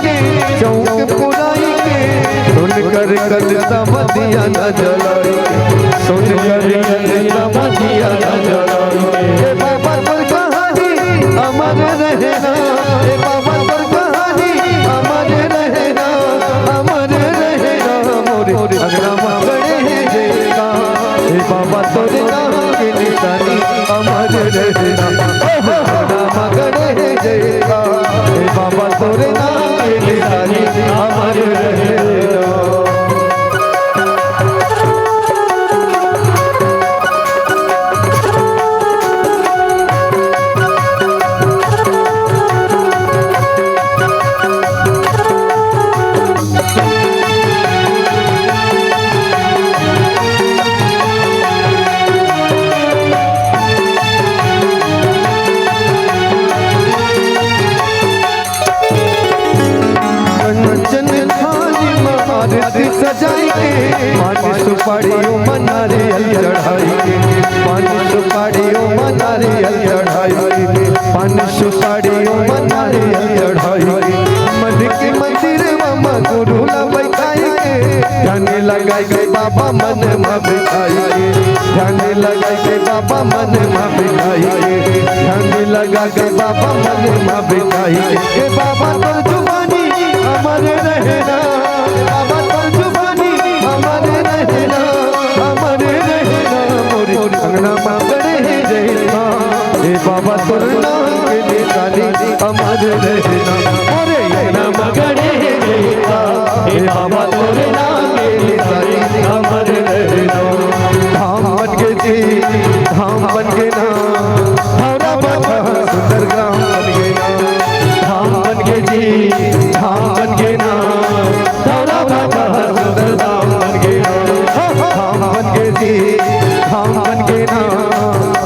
के चौक पुराई के सुन कर कल समधिया न जलाई सुन कर कल समधिया न जलाई हे बाबा तोर कहानी अमर रहना हे बाबा तोर कहानी अमर रहना मोरे अगला मगड़े देगा हे बाबा तोर नाम के निशानी अमर रहना अगला मगड़े देगा हे बाबा तोर नाम के निशानी अमर रहना। आरती सजाई के पानी सुपाड़ियों मनारे चढ़ाई के पानी सुपाड़ियों मनारे चढ़ाई के पानी सुपाड़ियों मनारे चढ़ाई के मन के मंदिर मामा गुरु ला बैठाई के ध्यान लगाई के बाबा मन में बैठाई के ध्यान लगाई के बाबा मन में बैठाई के ध्यान लगा के बाबा मन में बैठाई के बाबा तोर जुबानी अमर रहना बाबा तोर जुबानी अमर रहना मोरे अंगना मगड़े रहना हे बाबा तोर नाम के निशानी अमर रहना मोरे अंगना मगड़े रहना हे बाबा तोर नाम के निशानी अमर रहना। धाम बन के जी धाम बन के ना हरा बाबा सुंदर ग्राम बन के ना धाम बन के जी धाम बन के ना हरा बाबा सुंदर धाम बन के ना धाम बन के जी धाम बन के ना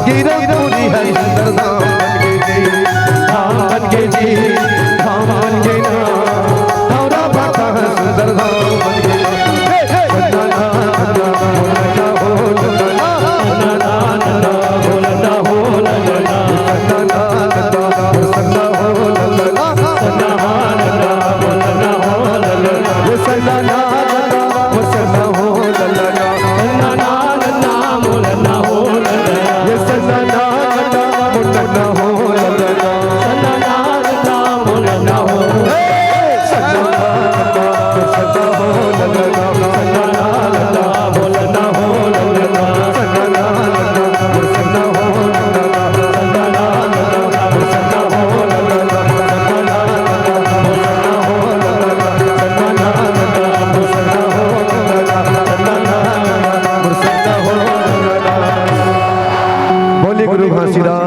गिरा पूरी है सुंदर धाम बन के जी धाम बन के जी धाम बन के ना हरा बाबा सुंदर धाम बन के गुरु घासीदास।